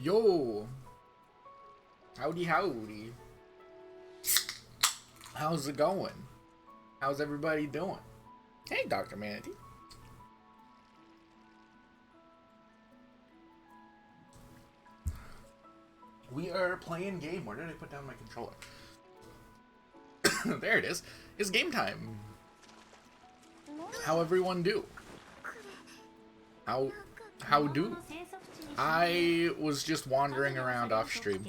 Yo! Howdy howdy. How's it going? How's everybody doing? Hey, Dr. Manatee. We are playing game. Where did I put down my controller? There it is. It's game time. How everyone do? How do? I was just wandering around off stream.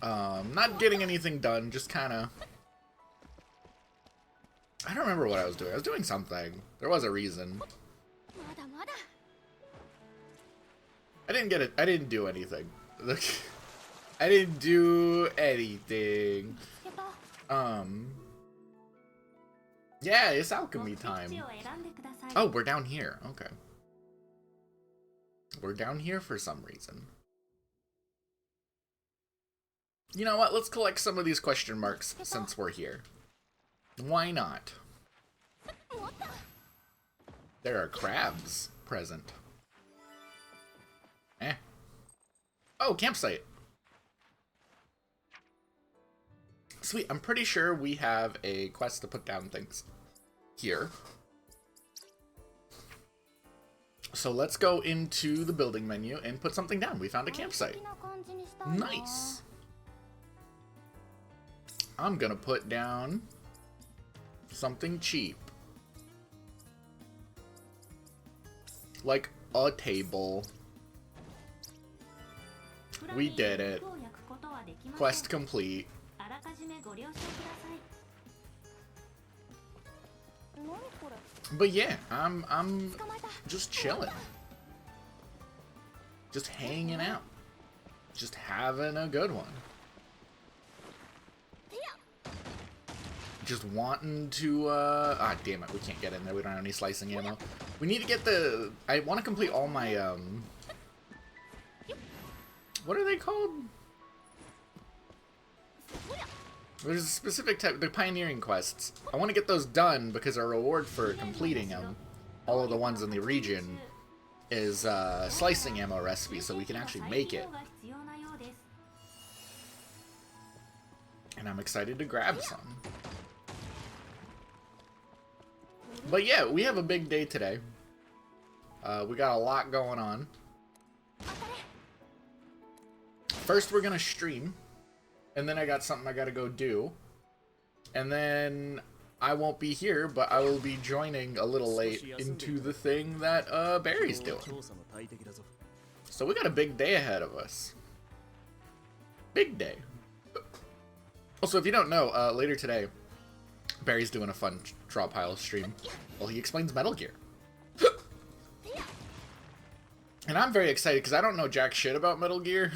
Not getting anything done, just kinda... I don't remember what I was doing. I was doing something. There was a reason. I didn't get it. I didn't do anything. I didn't do anything. Yeah, it's alchemy time. Oh, we're down here. Okay. We're down here for some reason. You know what? Let's collect some of these question marks since we're here. Why not? There are crabs present. Eh. Oh, campsite. Sweet. I'm pretty sure we have a quest to put down things here. So let's go into the building menu and put something down. We found a campsite. Nice. I'm gonna put down something cheap. Like a table. We did it. Quest complete. But yeah, I'm just chilling. Just hanging out. Just having a good one. Just wanting to, damn it, we can't get in there. We don't have any slicing ammo. We need to get the, I want to complete all my, what are they called? There's a specific type, the pioneering quests. I want to get those done because our reward for completing them, all of the ones in the region, is slicing ammo recipe, so we can actually make it. And I'm excited to grab some. But yeah, we have a big day today. We got a lot going on. First, we're gonna stream. And then I got something I gotta go do. And then I won't be here, but I will be joining a little late into the thing that Barry's doing. So we got a big day ahead of us. Big day. Also, if you don't know, later today, Barry's doing a fun draw pile stream. Well, he explains Metal Gear. And I'm very excited because I don't know jack shit about Metal Gear.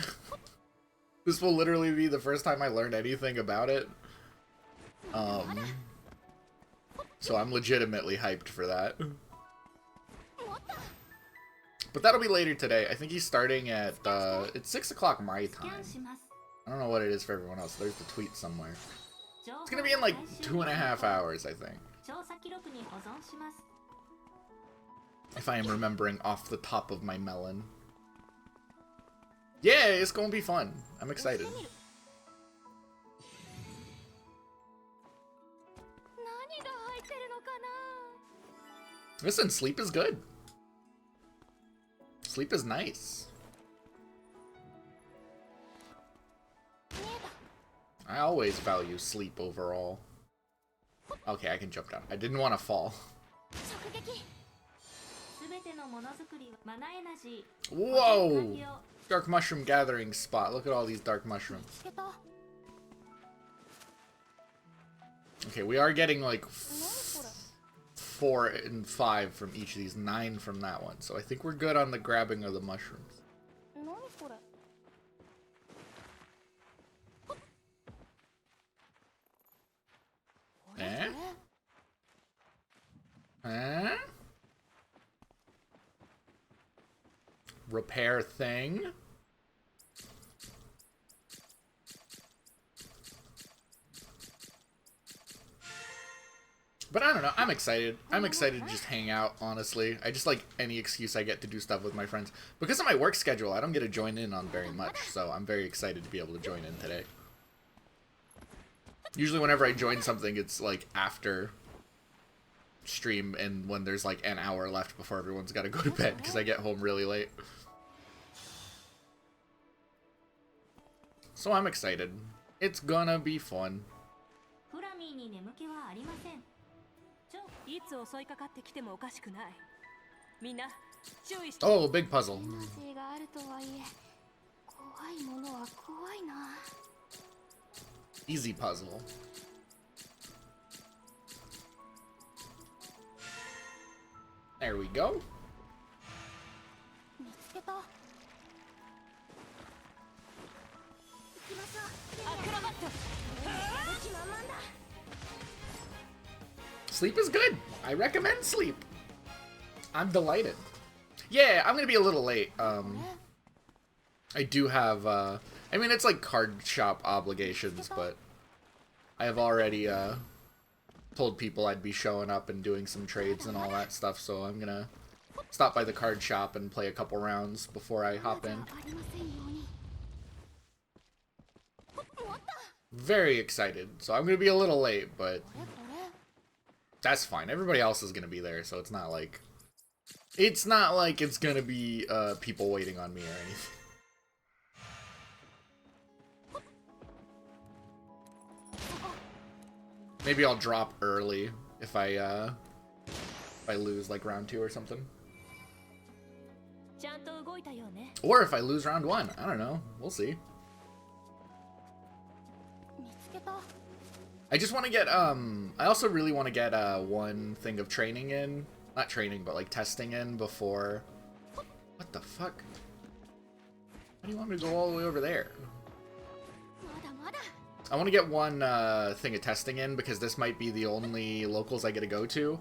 This will literally be the first time I learned anything about it. So I'm legitimately hyped for that. But that'll be later today. I think he's starting at, it's 6 o'clock my time. I don't know what it is for everyone else. There's the tweet somewhere. It's gonna be in like 2.5 hours, I think. If I am remembering off the top of my melon. Yeah, it's gonna be fun. I'm excited. Listen, sleep is good. Sleep is nice. I always value sleep overall. Okay, I can jump down. I didn't want to fall. Whoa! Dark mushroom gathering spot. Look at all these dark mushrooms. Okay, we are getting like 4 and 5 from each of these, 9 from that one. So I think we're good on the grabbing of the mushrooms. Eh? Huh? Repair thing. But I don't know. I'm I'm excited. I'm excited to just hang out, honestly. I just like any excuse I get to do stuff with my friends. Because of my work schedule, I don't get to join in on very much, so I'm very excited to be able to join in today. Usually whenever I join something, it's like after stream and when there's like an hour left before everyone's got to go to bed because I get home really late. So I'm excited. It's gonna be fun. Oh, big puzzle. Easy puzzle. There we go. Sleep is good. I recommend sleep. I'm delighted. Yeah, I'm gonna be a little late. I do have, I mean, it's like card shop obligations, but I have already, told people I'd be showing up and doing some trades and all that stuff, so I'm gonna stop by the card shop and play a couple rounds before I hop in. Very excited. So I'm gonna be a little late, but that's fine. Everybody else is gonna be there, so it's not like it's gonna be people waiting on me or anything. Maybe I'll drop early if I lose like round 2 or something. Or if I lose round 1. I don't know. We'll see. I just want to get, I also really want to get, one thing of training in. Not training, but, like, testing in before... What the fuck? Why do you want me to go all the way over there? I want to get one, thing of testing in, because this might be the only locals I get to go to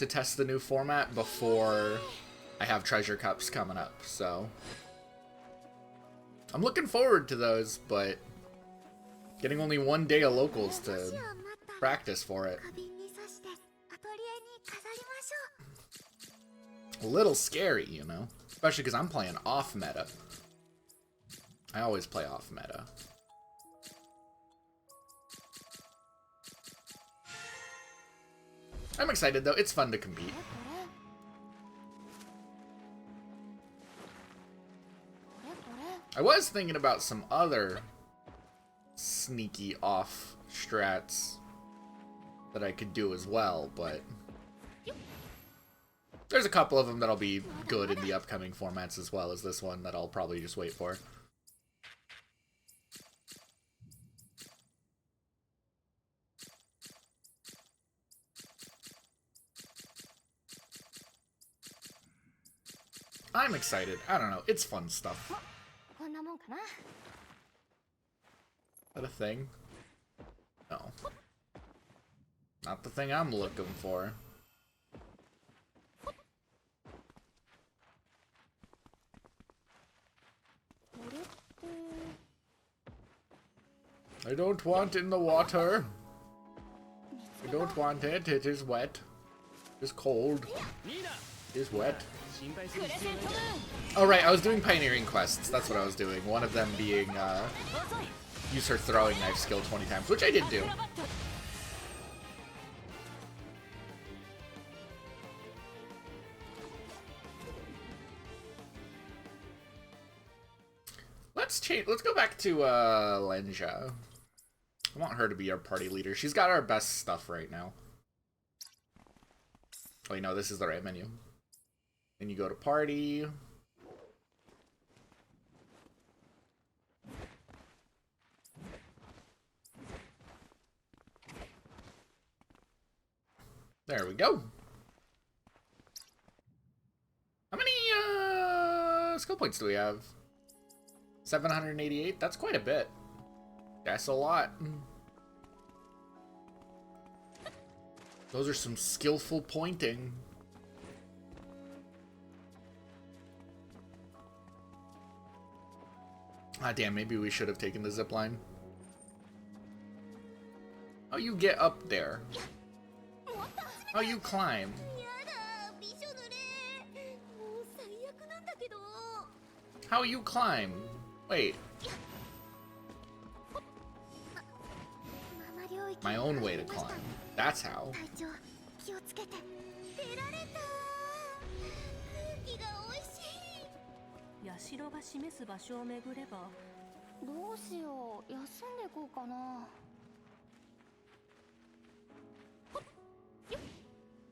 test the new format before I have treasure cups coming up, so... I'm looking forward to those, but... Getting only 1 day of locals to practice for it. A little scary, you know? Especially because I'm playing off meta. I always play off meta. I'm excited though, it's fun to compete. I was thinking about some other sneaky off strats that I could do as well, but there's a couple of them that'll be good in the upcoming formats as well as this one that I'll probably just wait for. I'm excited. I don't know. It's fun stuff. Is that a thing? No. Not the thing I'm looking for. I don't want in the water. I don't want it. It is wet. It's cold. It is wet. Oh right, I was doing pioneering quests. That's what I was doing. One of them being use her throwing knife skill 20 times, which I did do. Let's change. Let's go back to Lenja. I want her to be our party leader. She's got our best stuff right now. Wait, no, this is the right menu. Then you go to party. There we go. How many skill points do we have? 788? That's quite a bit. That's a lot. Those are some skillful pointing. Ah, damn, maybe we should have taken the zipline. How you get up there? How you climb? How you climb? Wait. My own way to climb. That's how. 社が示す場所を巡ればどうしよう休んでこうかな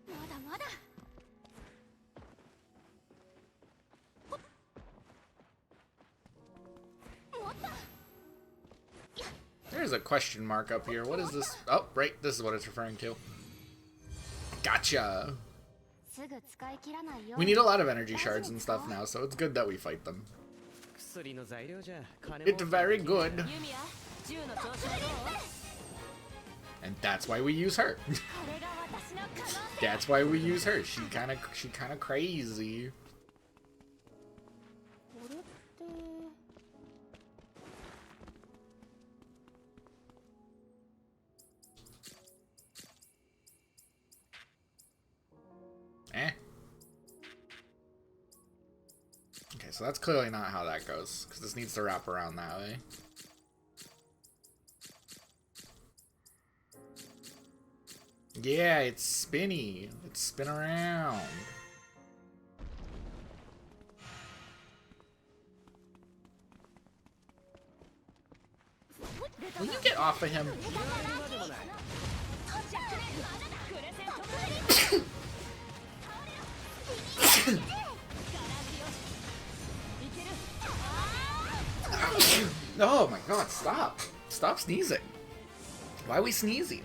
まだまだ There's a question mark up here. What is this? Oh, right. This is what it's referring to. Gotcha. We need a lot of energy shards and stuff now, so it's good that we fight them. It's very good. And that's why we use her. That's why we use her. She kind of crazy. Okay, so that's clearly not how that goes, because this needs to wrap around that way. Yeah, it's spinny. It's spin around. Will you get off of him? Oh my god, stop. Stop sneezing. Why are we sneezing?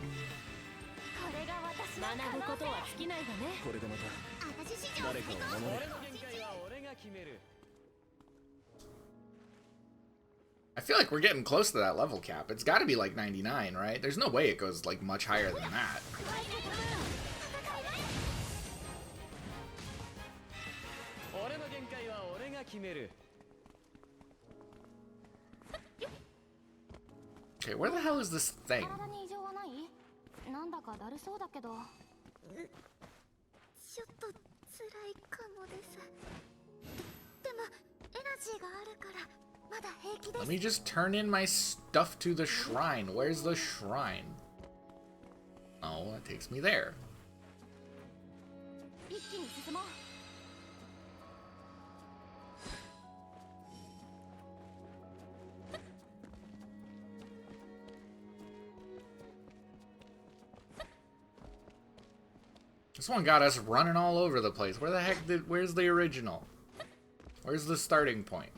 I feel like we're getting close to that level cap. It's gotta be like 99, right? There's no way it goes like much higher than that. Okay, where the hell is this thing? Let me just turn in my stuff to the shrine. Where's the shrine? Oh, it takes me there. This one got us running all over the place. Where the heck where's the original? Where's the starting point?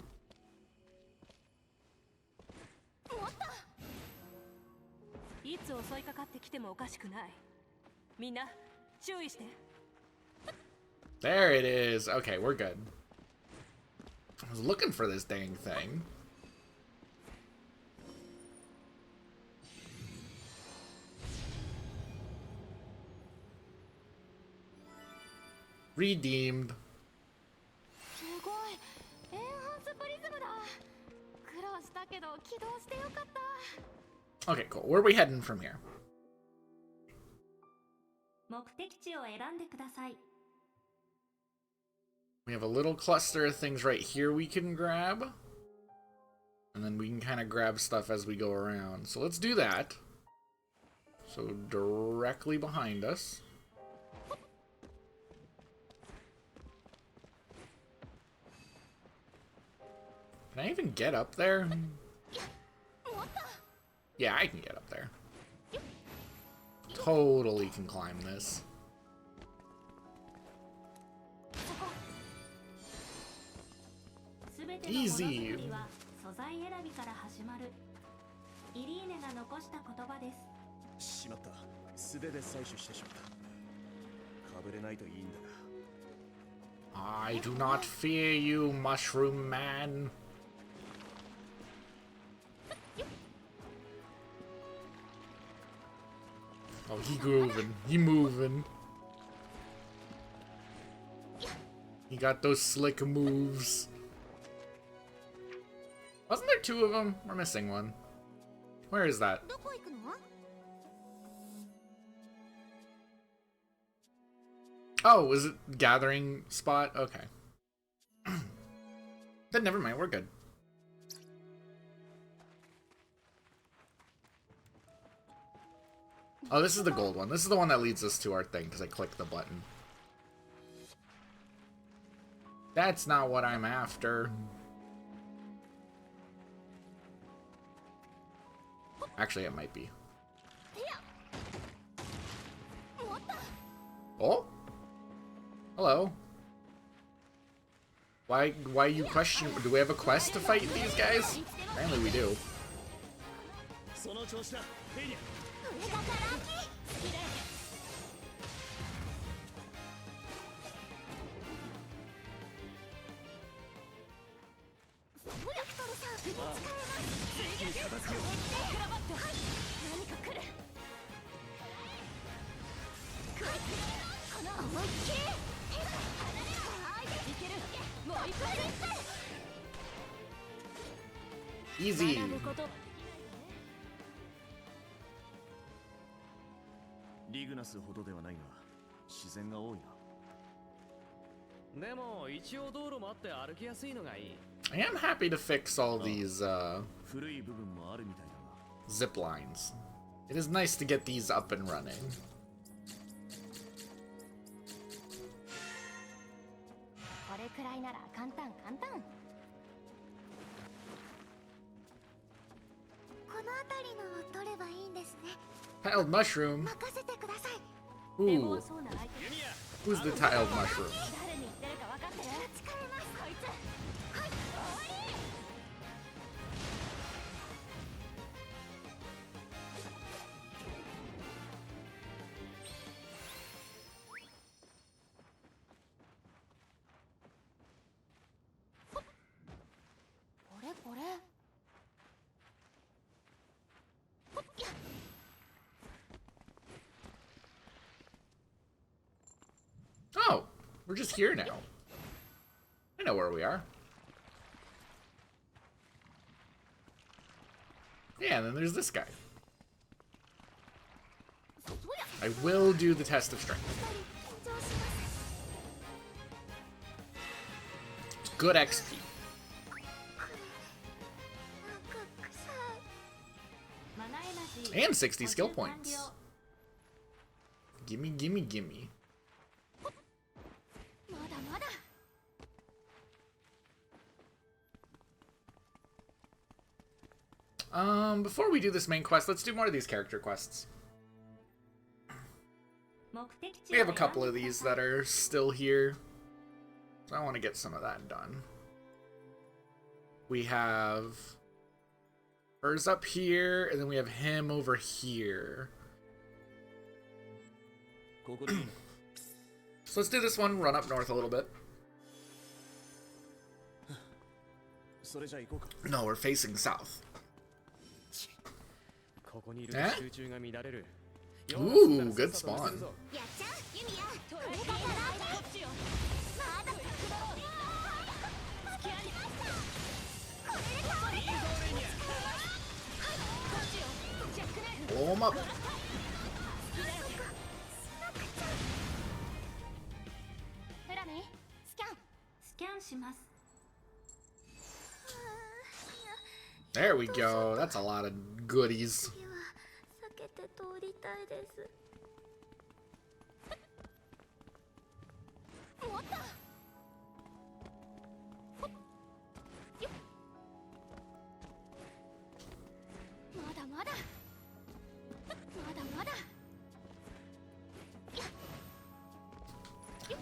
There it is. Okay, we're good. I was looking for this dang thing. Redeemed. Okay, cool. Where are we heading from here? We have a little cluster of things right here we can grab. And then we can kind of grab stuff as we go around. So let's do that. So directly behind us. Can I even get up there? Yeah, I can get up there. Totally can climb this. Easy. I do not fear you, Mushroom Man. Oh, he grooving. He moving. He got those slick moves. Wasn't there two of them? We're missing one. Where is that? Oh, was it gathering spot? Okay. Then never mind, we're good. Oh, this is the gold one. This is the one that leads us to our thing, because I clicked the button. That's not what I'm after. Actually, it might be. Oh? Hello. Why you question? Do we have a quest to fight these guys? Apparently we do. Easy. リグナスほどではないが自然が多いな。でも一応道路もあって歩きやすいのがいい。I am happy to fix all these 古い部分もあるみたいだが。 zip lines. It is nice to get these up and running. これくらいなら簡単簡単。この辺りのを取ればいいんですね。 Tiled mushroom. 任せてください。 Ooh. Who's the tiled mushroom? 誰に言ってるか分かってる？力ますこいつ。はい。これこれ。 Oh, we're just here now. I know where we are. Yeah, and then there's this guy. I will do the test of strength. It's good XP. And 60 skill points. Gimme, gimme, gimme. Before we do this main quest, let's do more of these character quests. We have a couple of these that are still here, so I want to get some of that done. We have hers up here, and then we have him over here. So let's do this one, run up north a little bit. No, we're facing south. Eh? Ooh, good spawn. Blow him up. There we go. That's a lot of goodies.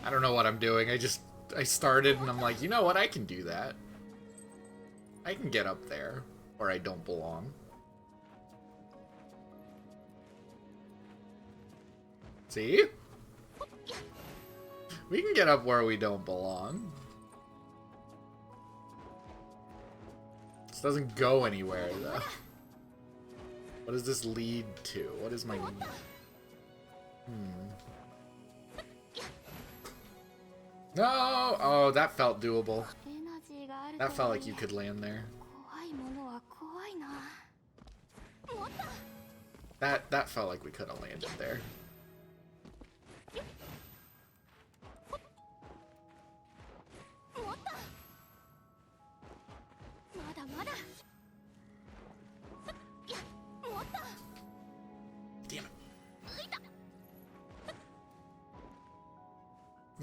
I don't know what I'm doing. I started and I'm like, you know what? I can do that. I can get up there where I don't belong. See? We can get up where we don't belong. This doesn't go anywhere, though. What does this lead to? What is my... No! Oh, that felt doable. That felt like you could land there. That felt like we could have landed there.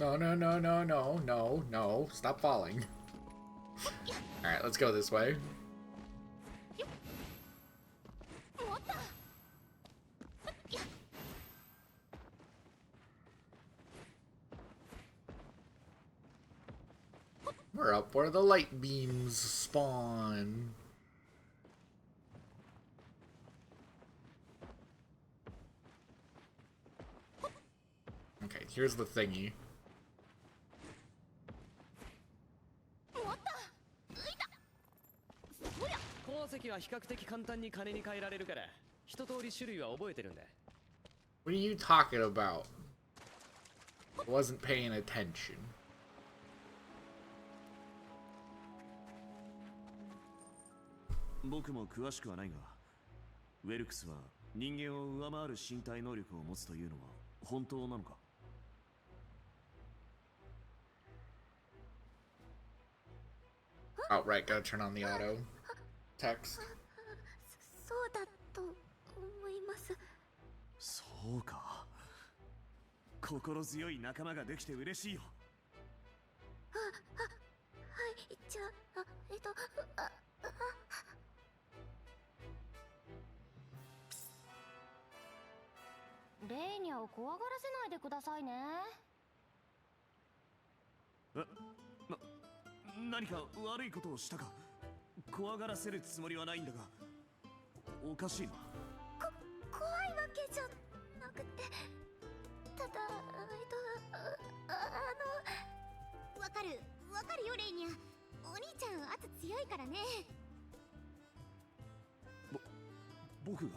No, no, no, no, no, no, no. Stop falling. Alright, let's go this way. We're up where the light beams spawn. Okay, here's the thingy. 鉱石は比較的簡単に金に換えられるから一通り種類は覚えてるんだ。 What are you talking about? I wasn't paying attention. 僕も詳しくはないが、ウェルクスは人間を上回る身体能力を持つというのは本当なのか? Oh, right, gotta turn on the auto text. そうだと思います。そうか。心強い仲間ができて嬉しいよ。はい、じゃあ、レイニャを怖がらせないでくださいね。何か悪いことをしたか？怖がらせるつもりはないんだが、おかしいな。怖いわけじゃなくて、ただわかるよレイニャ。お兄ちゃん圧強いからね。僕が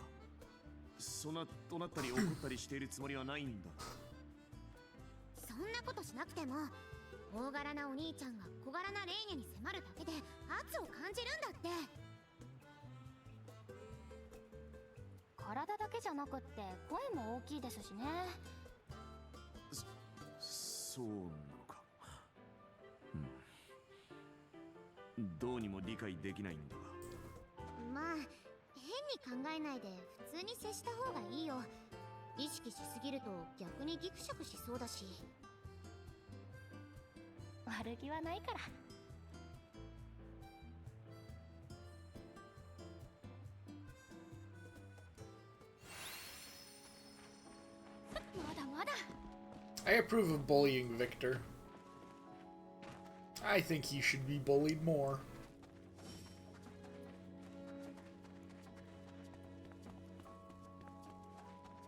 そんな怒鳴ったり怒ったりしているつもりはないんだ。そんなことしなくても、大柄なお兄ちゃんが小柄なレイニャに迫るだけで圧を感じるんだって。体だけじゃなくって声も大きいですしね。そうなのか。どうにも理解できないんだが。まあ変に考えないで普通に接した方がいいよ。意識しすぎると逆にギクシャクしそうだし。悪気はないから。まだまだ。I approve of bullying Victor. I think he should be bullied more.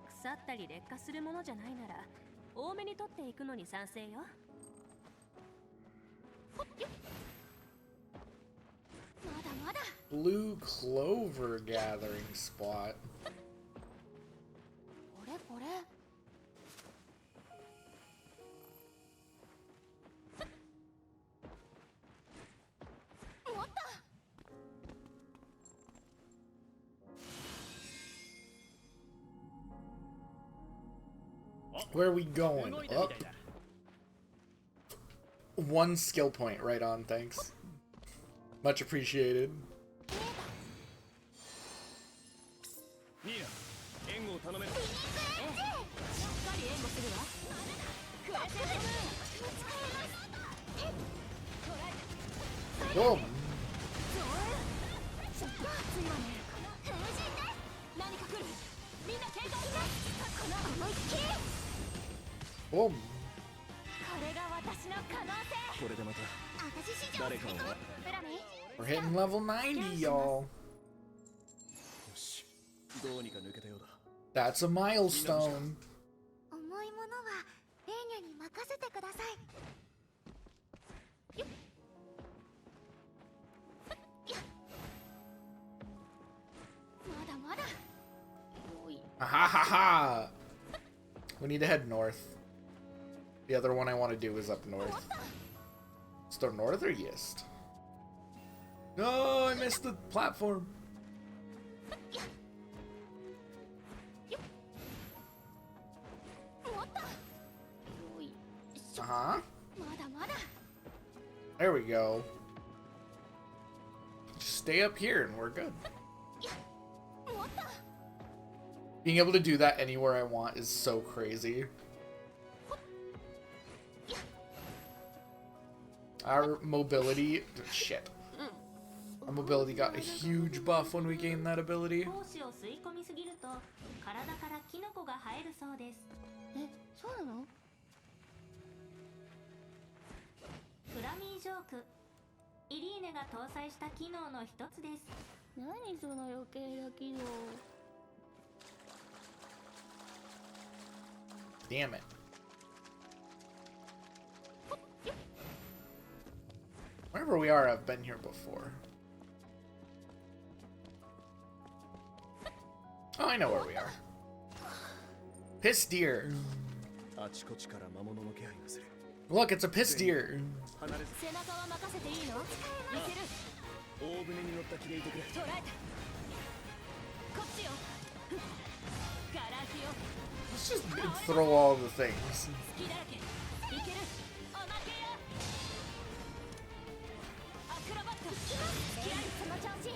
腐ったり劣化するものじゃないなら多めに取っていくのに賛成よ。まだまだ。 Blue clover gathering spot. これこれ。Where are we going? Up? One skill point, right on, thanks. Much appreciated. Boom! Boom! We're hitting level 90, y'all. That's a milestone. 重いものはレーニャに任せてください。まだまだ。Ha ha ha! We need to head north. The other one I want to do is up north. Still north or east? No, I missed the platform. Uh-huh. There we go. Just stay up here and we're good. Being able to do that anywhere I want is so crazy. Our mobility, shit. Our mobility got a huge buff when we gained that ability. 胞子を吸い込みすぎると体からキノコが生えるそうです。え、そうなの？フラミージョーク。イリーネが搭載した機能の一つです。何その余計な機能。Damn it. Wherever we are, I've been here before. Oh, I know where we are. Piss deer. あちこちから魔物の気配がする。 Look, it's a piss deer. 離れず背中は任せていいの？いける。大船に乗った気でいてくれ。捉えた。こっちよ。ガラキよ。 Let's just throw all the things. 好きだらけ。いける。おまけよ。アクロバット。付き合いその調子。ど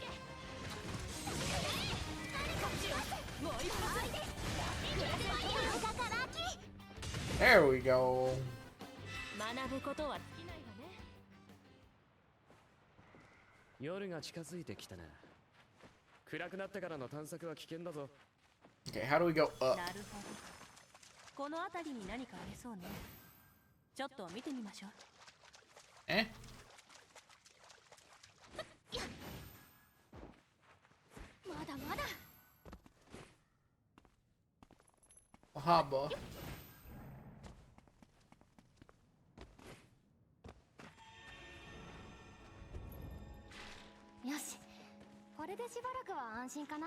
け。こっちよ。もう一発。There we go. 学ぶことは尽きないわね。夜が近づいてきたな。暗くなってからの探索は危険だぞ。 Okay, how do we go up? なるほど。この辺りに何かありそうね。ちょっと見てみましょう。Eh? まだまだ。 Haba. よし、これでしばらくは安心かな。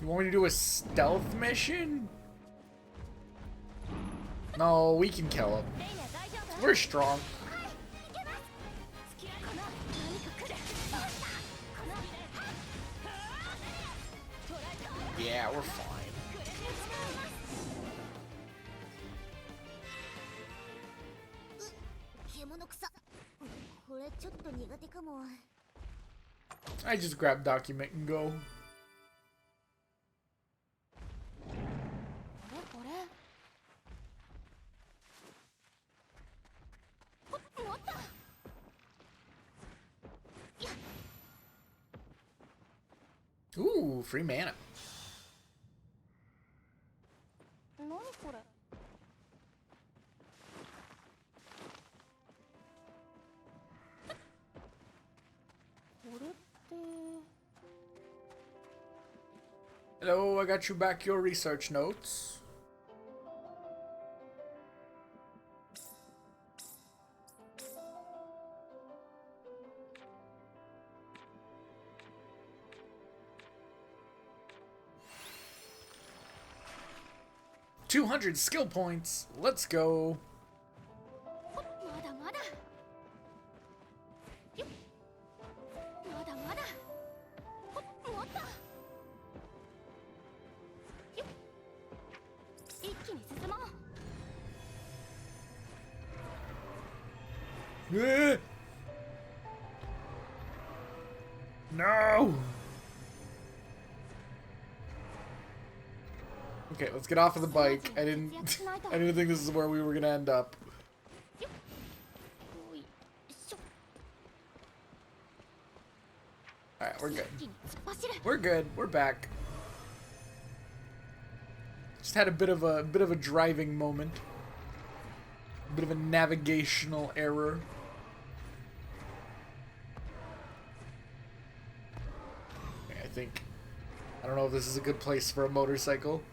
You want me to do a stealth mission? No, we can kill him. We're strong. Yeah, we're fine. I just grab document and go. これ持った。 Ooh, free mana. 何これ。 これって。 Hello, I got you back your research notes. $200 skill points. Let's go. まだまだ。よっ。まだまだ。持った。よっ。一気に進もう。No. Okay, let's get off of the bike. I didn't think this is where we were gonna end up. よいしょ。 Alright, we're good. 一気に突っ走る。 We're good. We're back. Just had a bit of a driving moment. A bit of a navigational error. Okay, I don't know if this is a good place for a motorcycle.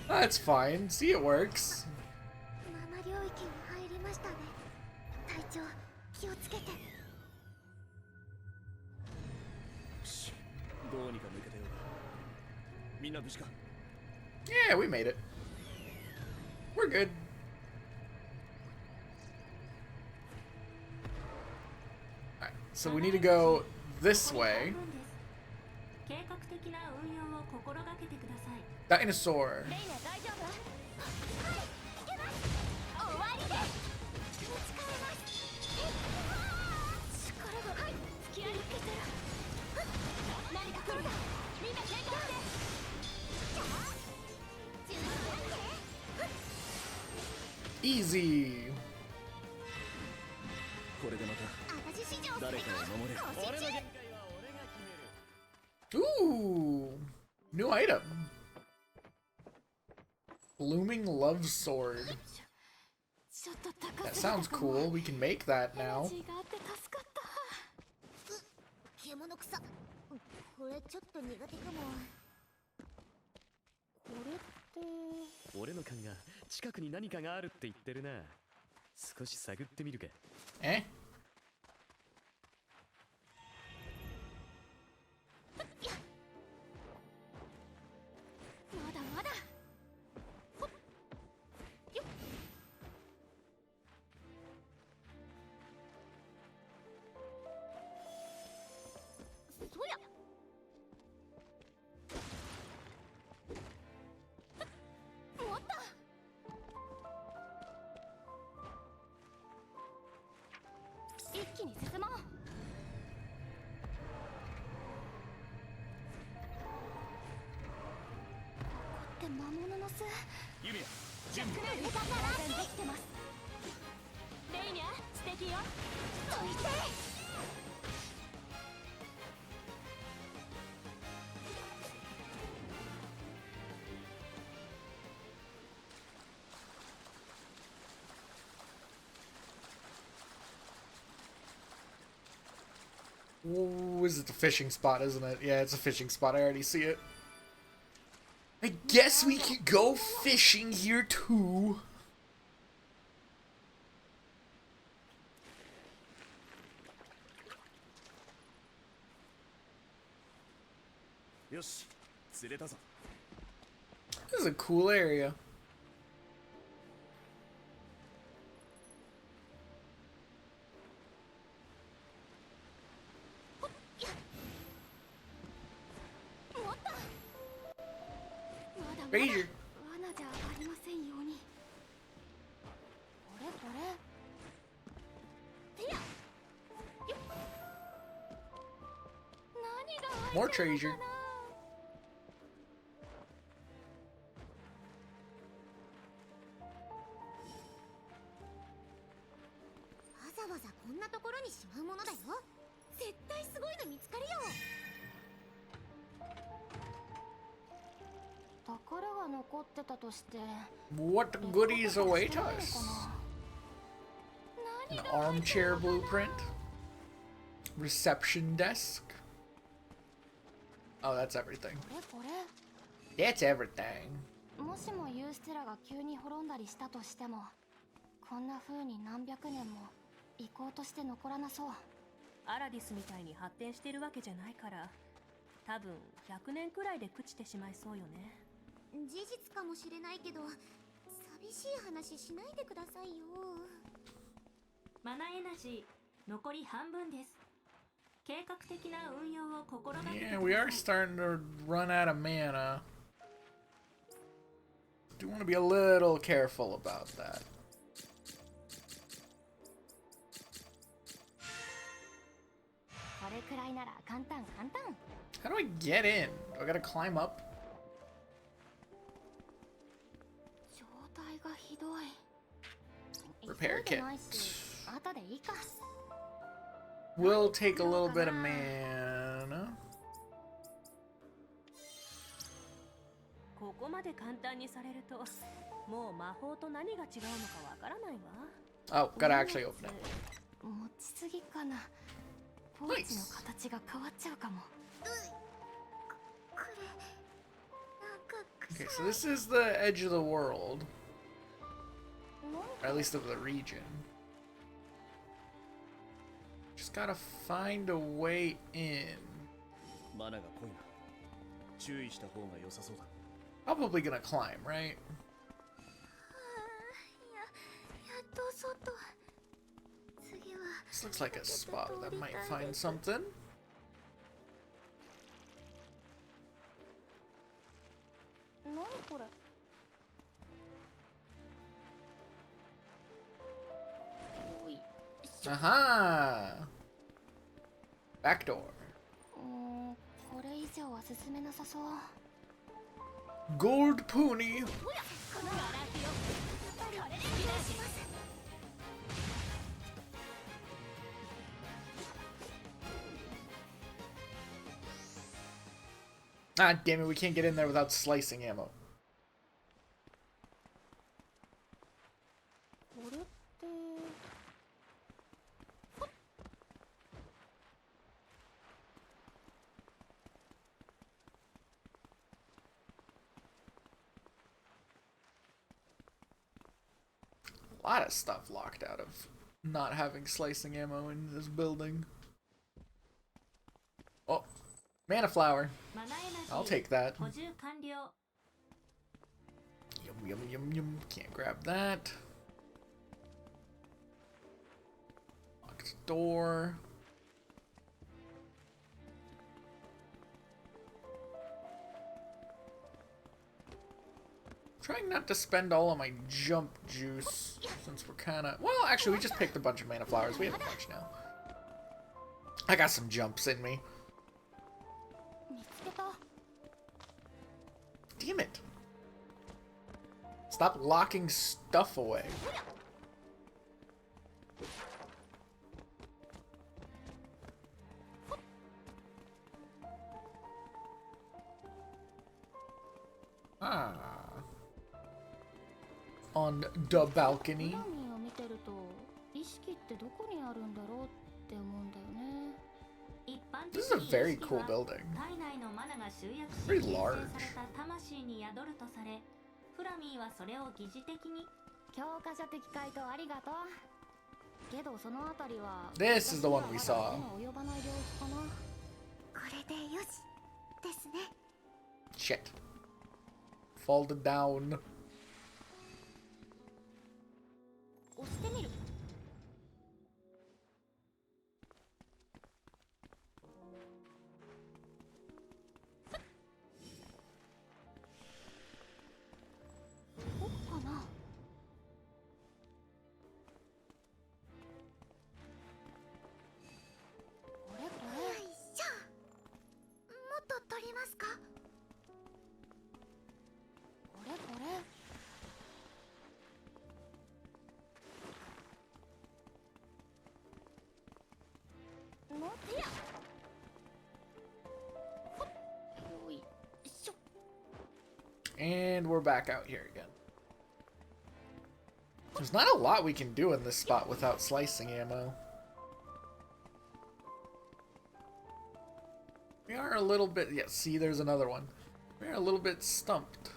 That's fine. See, it works. ママ領域に入りましたね。隊長、気をつけて。どうにか抜けたようだ。みんな無事か？ Yeah, we made it. We're good. Alright, so we need to go this way. 計画的な運用を心がけてください。Dinosaur. レイナ大丈夫？はい、いけます。終わりです。持ち替えます。力がはい突き上げてる。何か来るだ。みんな警戒して。準備して。Easy. これでまた私史上誰かを守れる。俺の限界は俺が決める。 Ooh. New item. Blooming Love Sword. ちょっと高 That すぎた sounds かも。 cool. We can make that now. エナジーがあって助かった。獣草。これちょっと苦手かも。これって俺の勘が近くに何かがあるって言ってるな。少し探ってみるか。 Eh? まだまだ。ほっよっ。そや。もっと。一気に進もう。って魔物の巣。ユミヤ準備当然できてます。レイニャ素敵よ。どいて。Ooh, is it the fishing spot, isn't it? Yeah, it's a fishing spot. I already see it. I guess we could go fishing here too. Yoshi, 釣れたぞ。 This is a cool area. もっと。まだまだ。 Ranger. 罠じゃありませんように。これこれ。てや。よっ。何が入 More ってるの treasure. かな。わざわざこんなところにしまうものだよ。絶対すごいの見つかるよ。宝が残ってたとして。 What goodies await us? An armchair blueprint? Reception desk? Oh, that's everything. これこれ。 That's everything. もしもユーステラが急に滅んだりしたとしても、こんな風に何百年も遺構として残らなそう。アラディスみたいに発展してるわけじゃないから、多分100年くらいで朽ちてしまいそうよね。事実かもしれないけど、寂しい話しないでくださいよ。マナエナジー残り半分です。計画的な運用を心がけて Yeah, く we だ are さい。 starting to run out of mana. Do want to be a little careful about that. これくらいなら簡単簡単。 How do I get in? Do I gotta climb up? 状態がひどい。 Repair 急いで kit. ないし、後でいいか。 Will take a little bit of mana. ここまで簡単にされると、もう魔法と何が違うのかわからないわ。 Oh, gotta actually open it. 持ちすぎかな。ポーチの形が変わっちゃうかも。これなんか Okay, so this is the edge of the world. Or at least of the region. Just gotta find a way in. マナが濃いな。注意した方が良さそうだ。 Probably gonna climb, right? やっと外。次は This looks like a spot that might find something. な何これ。おい。 Aha! Back door. これ以上は進めなさそう。 Gold pony. Ah, damn it, we can't get in there without slicing ammo. これって。 A lot of stuff locked out of not having slicing ammo in this building. Oh, mana flower. マナエナジ I'll ー take that. 補充完了。 Yum, yum, yum, yum. Can't grab that. Locked door. Trying not to spend all of my jump juice since we're kind of... Well, actually, we just picked a bunch of mana flowers. We have a bunch now. I got some jumps in me. 見つけた。 Damn it. Stop locking stuff away. Ah. On the balcony. フラミンを見てると意識ってどこにあるんだろうって思うんだよね。 一般 This 的 is a に very 意識 cool は building. 体内のマナが集約し Very 形成 large. された魂に宿るとされ、フラミーはそれを疑似的に 教科書的回答ありがとう。けどそのあたりは This is the one we saw. 私にはまだ手の及ばない領域かな。これでよしですね。 Shit. Folded down. 押してみる。ここかな。これこよいしょ。もっと取りますか。れこれこれ。 もっとや。よいしょ。 And we're back out here again. There's not a lot we can do in this spot without slicing ammo. We are a little bit... Yeah, see, there's another one. We are a little bit stumped.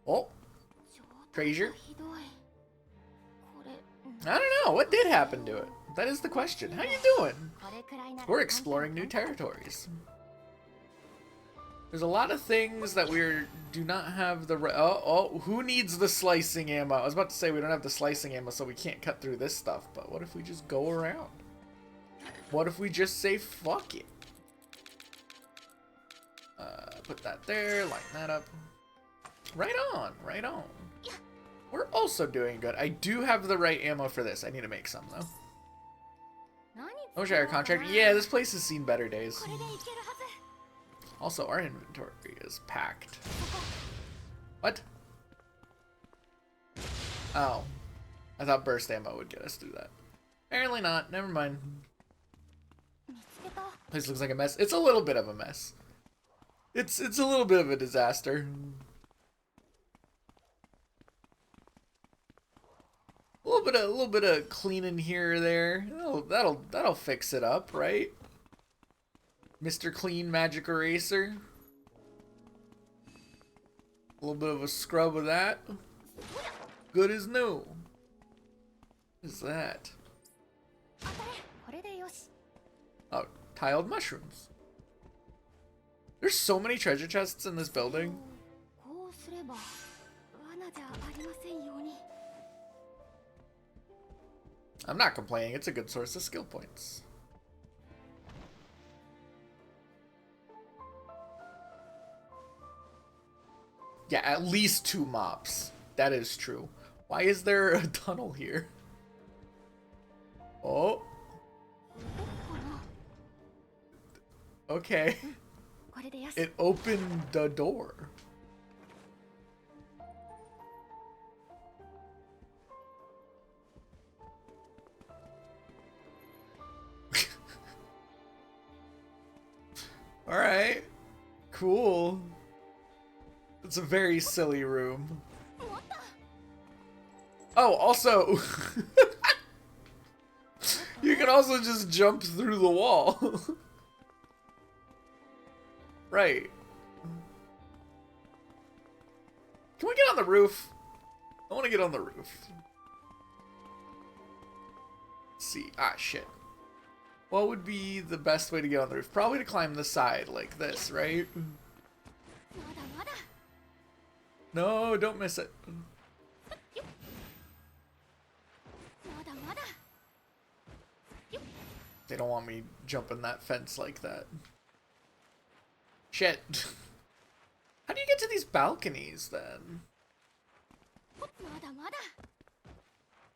Oh, ちょっと treasure? ひどい。これ。 I don't know. What did happen to it? That is the question. How you doing? これくらいなら We're exploring new territories. There's a lot of things that we do not have the... who needs the slicing ammo? I was about to say we don't have the slicing ammo, so we can't cut through this stuff. But what if we just go around? What if we just say fuck it? Put that there, line that up. Right on, right on. We're also doing good. I do have the right ammo for this. I need to make some, though. 何 I wish I had a contract. Yeah, this place has seen better days. これでいけるはず。 Also, our inventory is packed. What? Oh. I thought burst ammo would get us through that. Apparently not. Never mind. 見つけた。 Place looks like a mess. It's a little bit of a mess. It's a little bit of a disaster. A little bit of cleaning here or there. That'll fix it up, right? Mr. Clean Magic Eraser. A little bit of a scrub of that. Good as new. What is that? これでよし。 Oh, tiled mushrooms. There's so many treasure chests in this building. こうすれば罠じゃありませんように。 I'm not complaining. It's a good source of skill points. Yeah, at least 2 mops. That is true. Why is there a tunnel here? Oh. Okay. これでよし。 It opened the door. Alright. Cool. It's a very silly room. Oh, also... you can also just jump through the wall. Right. Can we get on the roof? I want to get on the roof. Let's see. Ah, shit. What would be the best way to get on the roof? Probably to climb the side like this, right? No, don't miss it. They don't want me jumping that fence like that. Shit. How do you get to these balconies then?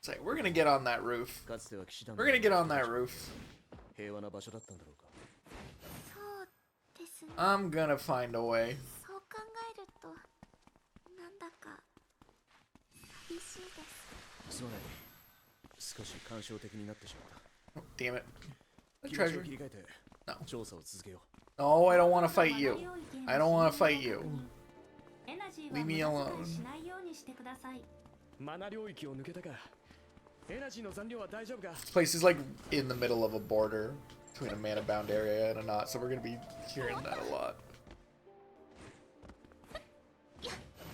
Say, we're gonna get on that roof. We're gonna get on that roof. 平和な場所だったんだろうか。そうですね。 I'm gonna find a way. そう考えるとなんだか寂しいです。すまない。少し感傷的になってしまっ Oh, damn it. た。 The 気持ちを treasure. 切り替えて No. 調査を続けよ No, I don't want to fight you. I don't want to fight you. エナジーは Leave me 無駄 alone. 遣いしないようにしてください。マナ領域を抜けたか。エナジーの残量は大丈夫か。 This place is like in the middle of a border between a mana-bound area and a not, so we're gonna be hearing that a lot.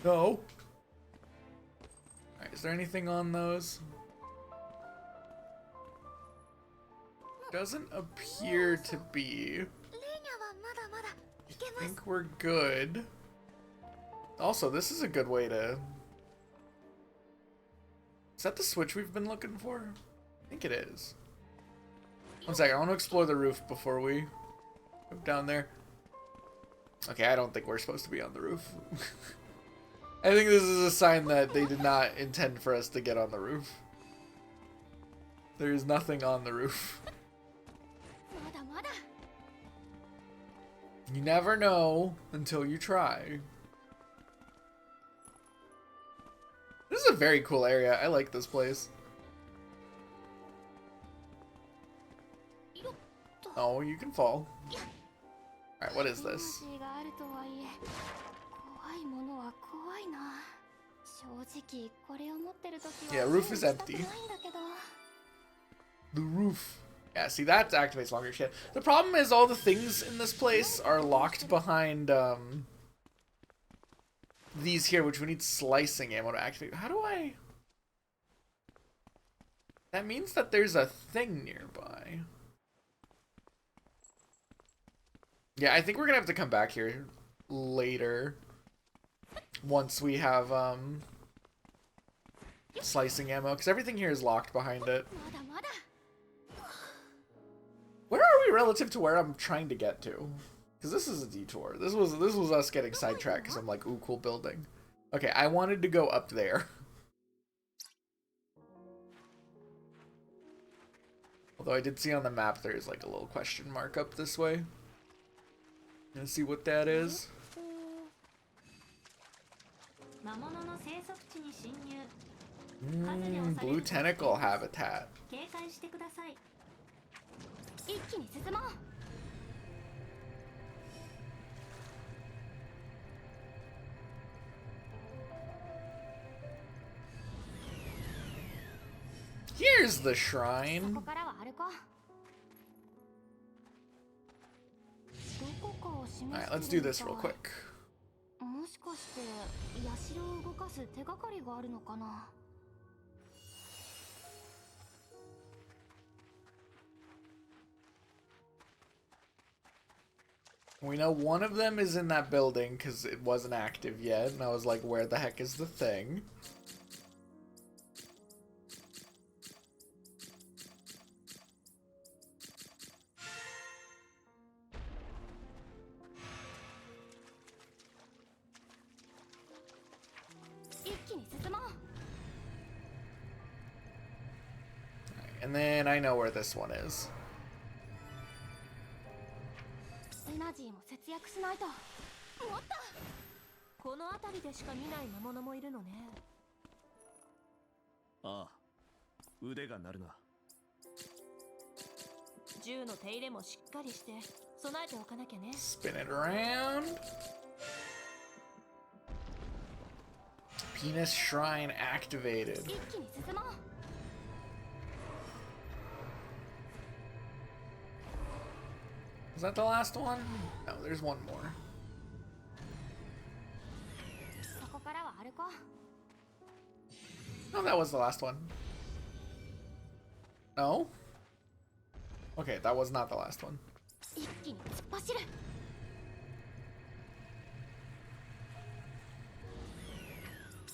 No. Alright, is there anything on those? Doesn't appear to be. レーニャはまだまだいけ I ます。 think we're good. Also, this is a good way to... Is that the switch we've been looking for? I think it is. One second, I want to explore the roof before we go down there. Okay, I don't think we're supposed to be on the roof. I think this is a sign that they did not intend for us to get on the roof. There is nothing on the roof. まだまだ。 You never know until you try. This is a very cool area. I like this place. Oh, you can fall. Alright, what is this? エナジーがあるとはいえ、怖いものは怖いな。正直これを持ってるときは Yeah, roof is 全部したく empty. ないんだけど。 The roof. Yeah, see, that activates longer shit. The problem is all the things in this place are locked behind, these here, which we need slicing ammo to activate. How do I... That means that there's a thing nearby. Yeah, I think we're gonna have to come back here later. Once we have, slicing ammo, because everything here is locked behind it. まだまだ。 Where are we relative to where I'm trying to get to? Because this is a detour. This was us getting sidetracked because I'm like, ooh, cool building. Okay, I wanted to go up there. Although I did see on the map there's like a little question mark up this way. Gonna see what that is. 魔物の生息地に侵入。 Blue tentacle habitat. 警戒してください。一気に進もう。 Here's the こ shrine. こからは歩こう。どこかを示してるみたい。 Alright, let's do this real quick. もしかして社を動かす手がかりがあるのかな。 We know one of them is in that building because it wasn't active yet, and I was like, where the heck is the thing? and then I know where this one is. エナジーも節約しないと。もっと。この辺りでしか見ない魔物もいるのね。ああ、腕が鳴るな。銃の手入れもしっかりして備えておかなきゃね。Spin it around. Penis Shrine activated. 一気に進もう。Is that the last one? No, there's one more. そこからは歩こう。 No, that was the last one. No? Okay, that was not the last one. 一気に突っ走る。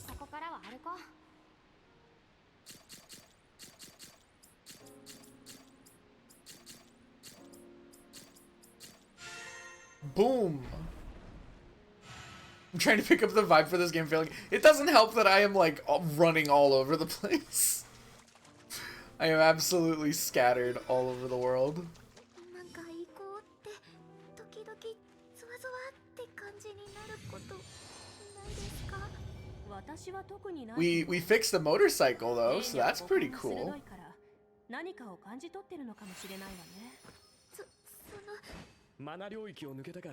そこからは歩こう。 Boom! I'm trying to pick up the vibe for this game, feeling it doesn't help that I am like running all over the place. I am absolutely scattered all over the world. なんか行こうって時々ゾワゾワって感じになることないですか？私は特にない。 We fixed the motorcycle though, so that's pretty cool. 鋭いから何かを感じ取ってるのかもしれないわね。そのマナ領域を抜けたか。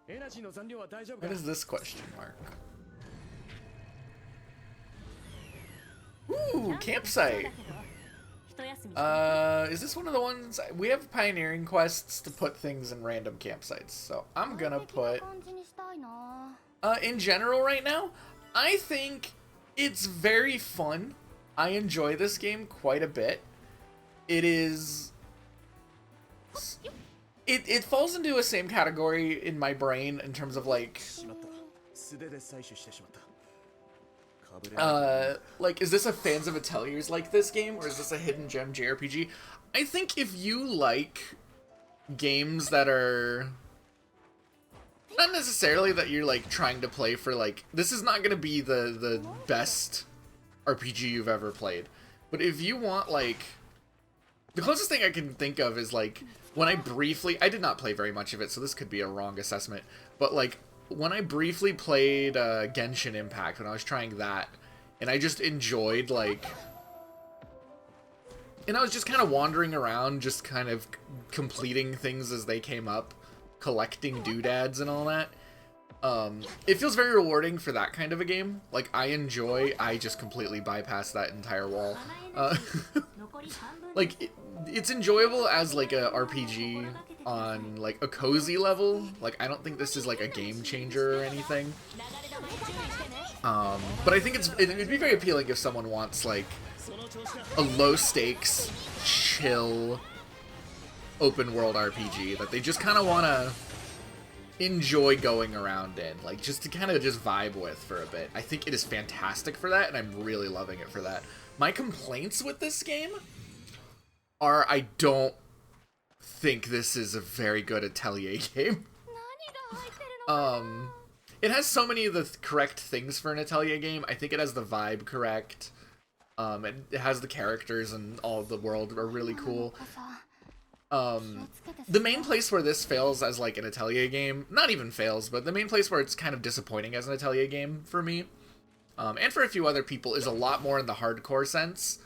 エナジーの残量は大丈夫か。 What is this question mark? Ooh, campsite. Is this one of the ones we have pioneering quests to put things in random campsites? So I'm gonna put 感じにしたいな。 in general right now, I think it's very fun. I enjoy this game quite a bit. It is it falls into a same category in my brain in terms of like しまった。素手で採取してしまった。かぶれ like, is this a fans of Ateliers like this game, or is this a hidden gem JRPG? I think if you like games that are not necessarily that you're like trying to play for like, this is not gonna be the best RPG you've ever played, but if you want like, the closest thing I can think of is like when I did not play very much of it, so this could be a wrong assessment, but like when I briefly played Genshin Impact, when I was trying that, and I just enjoyed like, and I was just kind of wandering around, just kind of completing things as they came up, collecting doodads and all that. It feels very rewarding for that kind of a game. Like, I just completely bypassed that entire wall. Like, it's enjoyable as like a RPG on like a cozy level. Like, I don't think this is like a game changer or anything. But I think it'd be very appealing if someone wants like a low stakes, chill, open world RPG that they just kind of want to enjoy going around in, like just to kind of just vibe with for a bit. I think it is fantastic for that, and I'm really loving it for that. My complaints with this game are I don't think this is a very good Atelier game. It has so many of the correct things for an Atelier game. I think it has the vibe correct. It has the characters and all of the world are really cool. The main place where this fails as like an Atelier game, not even fails, but the main place where it's kind of disappointing as an Atelier game for me, and for a few other people, is a lot more in the hardcore sense.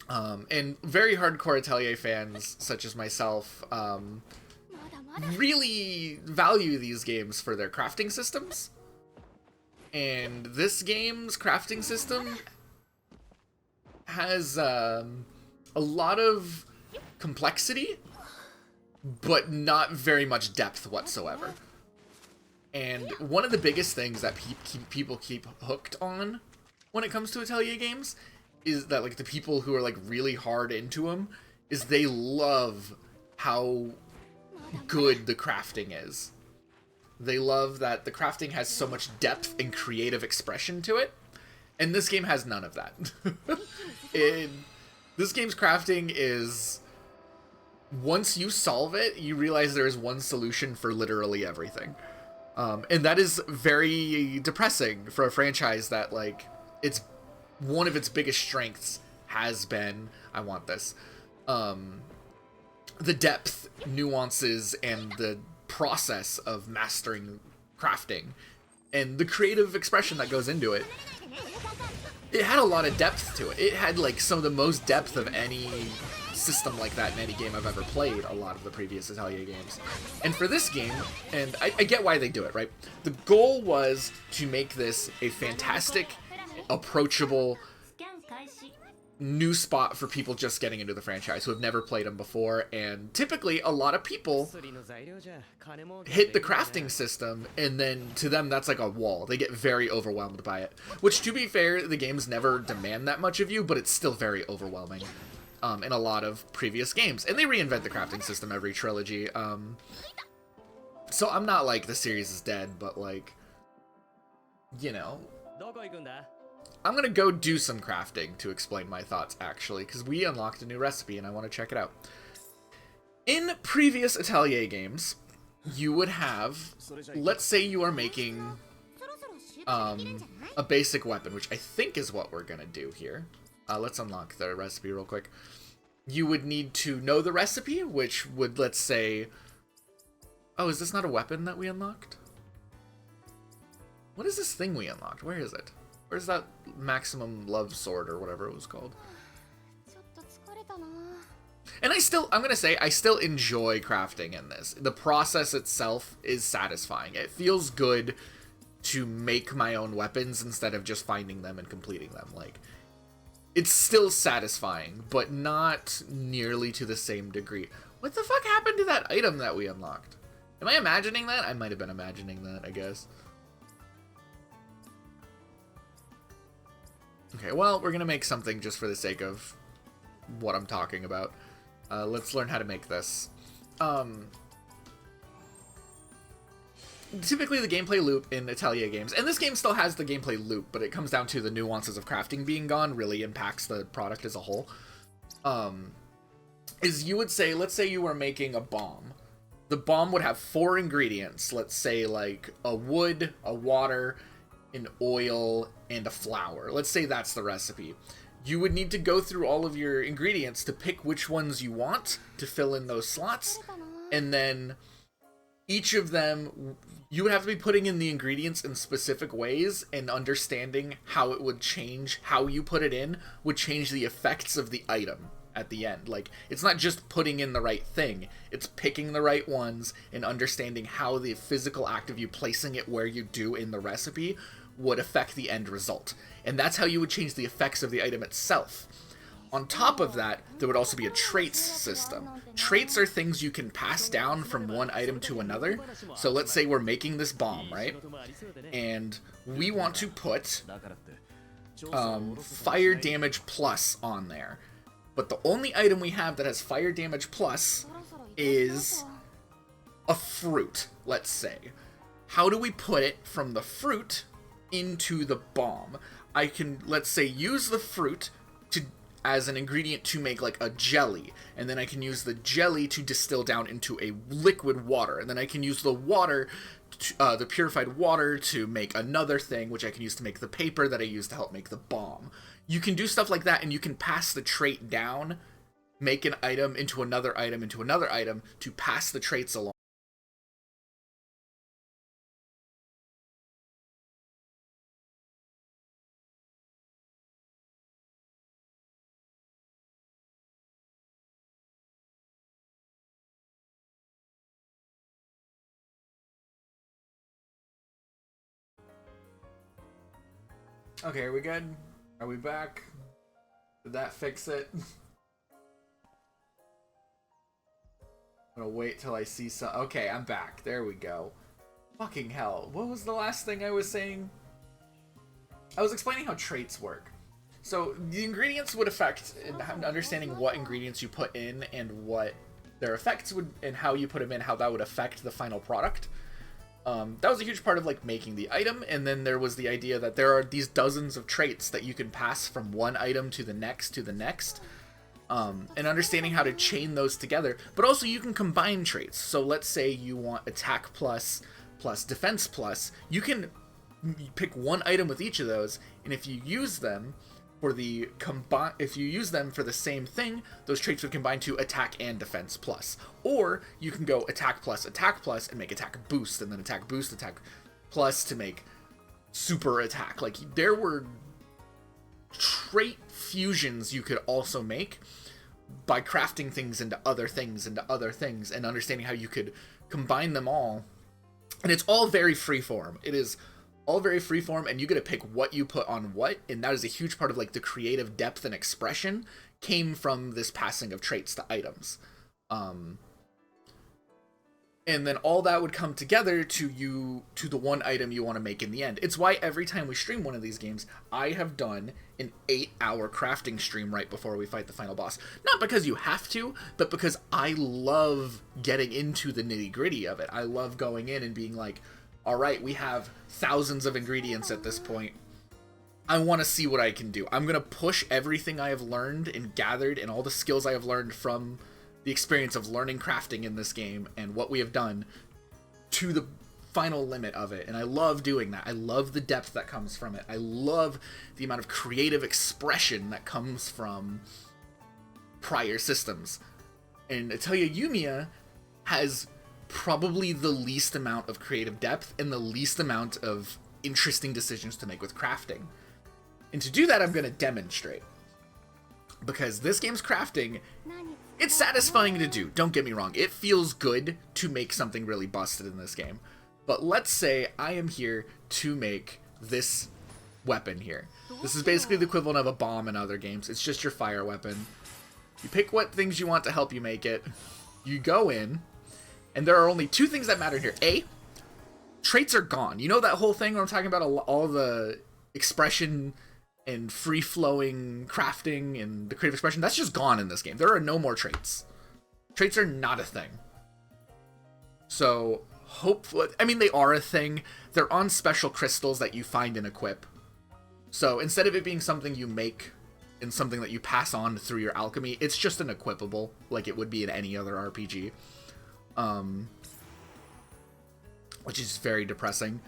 And very hardcore Atelier fans, such as myself, really value these games for their crafting systems. And this game's crafting system has a lot of complexity, but not very much depth whatsoever. And one of the biggest things that people keep hooked on when it comes to Atelier games is that, like, the people who are like really hard into them, is they love how good the crafting is. They love that the crafting has so much depth and creative expression to it, and this game has none of that. This game's crafting is, once you solve it, you realize there is one solution for literally everything. And that is very depressing for a franchise that, like, it's one of its biggest strengths has been, I want this, the depth, nuances, and the process of mastering crafting, and the creative expression that goes into it. It had a lot of depth to it. It had like some of the most depth of any system like that in any game I've ever played, a lot of the previous Atelier games. And for this game, and I get why they do it, right? The goal was to make this a fantastic, approachable, new spot for people just getting into the franchise who have never played them before, and typically a lot of people hit the crafting system and then to them that's like a wall. They get very overwhelmed by it, which, to be fair, the games never demand that much of you, but it's still very overwhelming in a lot of previous games, and they reinvent the crafting system every trilogy. So I'm not like the series is dead, but like, you know, I'm gonna go do some crafting to explain my thoughts, actually, because we unlocked a new recipe and I want to check it out. In previous Atelier games, you would have, let's say you are making a basic weapon, which I think is what we're gonna do here. Let's unlock the recipe real quick. You would need to know the recipe, which would, let's say... Oh, is this not a weapon that we unlocked? What is this thing we unlocked? Where is it? Where's that maximum love sword or whatever it was called? And I'm gonna say, I still enjoy crafting in this. The process itself is satisfying. It feels good to make my own weapons instead of just finding them and completing them. Like, it's still satisfying, but not nearly to the same degree. What the fuck happened to that item that we unlocked? Am I imagining that? I might have been imagining that, I guess. Okay, well, we're gonna make something just for the sake of what I'm talking about. Let's learn how to make this. Typically the gameplay loop in Atelier games, and this game still has the gameplay loop, but it comes down to the nuances of crafting being gone, really impacts the product as a whole. Is you would say, let's say you were making a bomb. The bomb would have 4 ingredients, let's say like a wood, a water, an oil, and a flour. Let's say that's the recipe. You would need to go through all of your ingredients to pick which ones you want to fill in those slots, and then each of them, you would have to be putting in the ingredients in specific ways, and understanding how it would change, how you put it in would change the effects of the item at the end. Like, it's not just putting in the right thing, it's picking the right ones and understanding how the physical act of you placing it where you do in the recipe would affect the end result. And that's how you would change the effects of the item itself. On top of that, there would also be a traits system. Traits are things you can pass down from one item to another. So let's say we're making this bomb, right? And we want to put fire damage plus on there. But the only item we have that has fire damage plus is a fruit, let's say. How do we put it from the fruit into the bomb? I can, let's say, use the fruit as an ingredient to make like a jelly, and then I can use the jelly to distill down into a liquid water, and then I can use the water, the purified water, to make another thing, which I can use to make the paper that I use to help make the bomb. You can do stuff like that, and you can pass the trait down, make an item into another item into another item to pass the traits along. Okay, are we good? Are we back? Did that fix it? I'm gonna wait till I see some. Okay, I'm back. There we go. Fucking hell. What was the last thing I was saying? I was explaining how traits work. So the ingredients would affect, and understanding what ingredients you put in and what their effects would, and how you put them in, how that would affect the final product. That was a huge part of like making the item, and then there was the idea that there are these dozens of traits that you can pass from one item to the next, and understanding how to chain those together. But also you can combine traits. So let's say you want attack plus defense plus. You can pick one item with each of those, and if you use them, for the combine, if you use them for the same thing, those traits would combine to attack and defense plus. Or you can go attack plus, and make attack boost, and then attack boost, attack plus to make super attack. Like, there were trait fusions you could also make by crafting things into other things, and understanding how you could combine them all. And it's all very freeform. It is all very freeform, and you get to pick what you put on what, and that is a huge part of like the creative depth and expression came from this passing of traits to items. And then all that would come together to the one item you want to make in the end. It's why every time we stream one of these games, I have done an 8-hour crafting stream right before we fight the final boss. Not because you have to, but because I love getting into the nitty-gritty of it. I love going in and being like, all right, we have thousands of ingredients at this point. I want to see what I can do. I'm going to push everything I have learned and gathered and all the skills I have learned from the experience of learning crafting in this game and what we have done to the final limit of it. And I love doing that. I love the depth that comes from it. I love the amount of creative expression that comes from prior systems. And Atelier Yumia has probably the least amount of creative depth and the least amount of interesting decisions to make with crafting. And to do that, I'm going to demonstrate. Because this game's crafting, it's satisfying to do, don't get me wrong. It feels good to make something really busted in this game. But let's say I am here to make this weapon here. This is basically the equivalent of a bomb in other games. It's just your fire weapon. You pick what things you want to help you make it. You go in, and there are only two things that matter here. A, traits are gone. You know that whole thing where I'm talking about all the expression and free-flowing crafting and the creative expression? That's just gone in this game. There are no more traits. Traits are not a thing. So, hopefully, I mean, they are a thing. They're on special crystals that you find and equip. So, instead of it being something you make and something that you pass on through your alchemy, it's just an equipable, like it would be in any other RPG. Which is very depressing.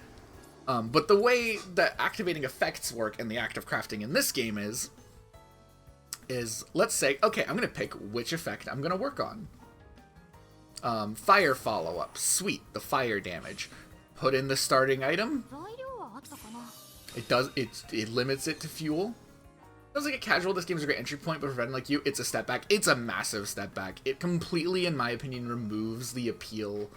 But the way that activating effects work in the act of crafting in this game is let's say, okay, I'm going to pick which effect I'm going to work on. Fire follow-up. Sweet, the fire damage. Put in the starting item. It limits it to fuel. Feels like a casual, this game is a great entry point, but for veteran like you, it's a step back. It's a massive step back. It completely, in my opinion, removes the appeal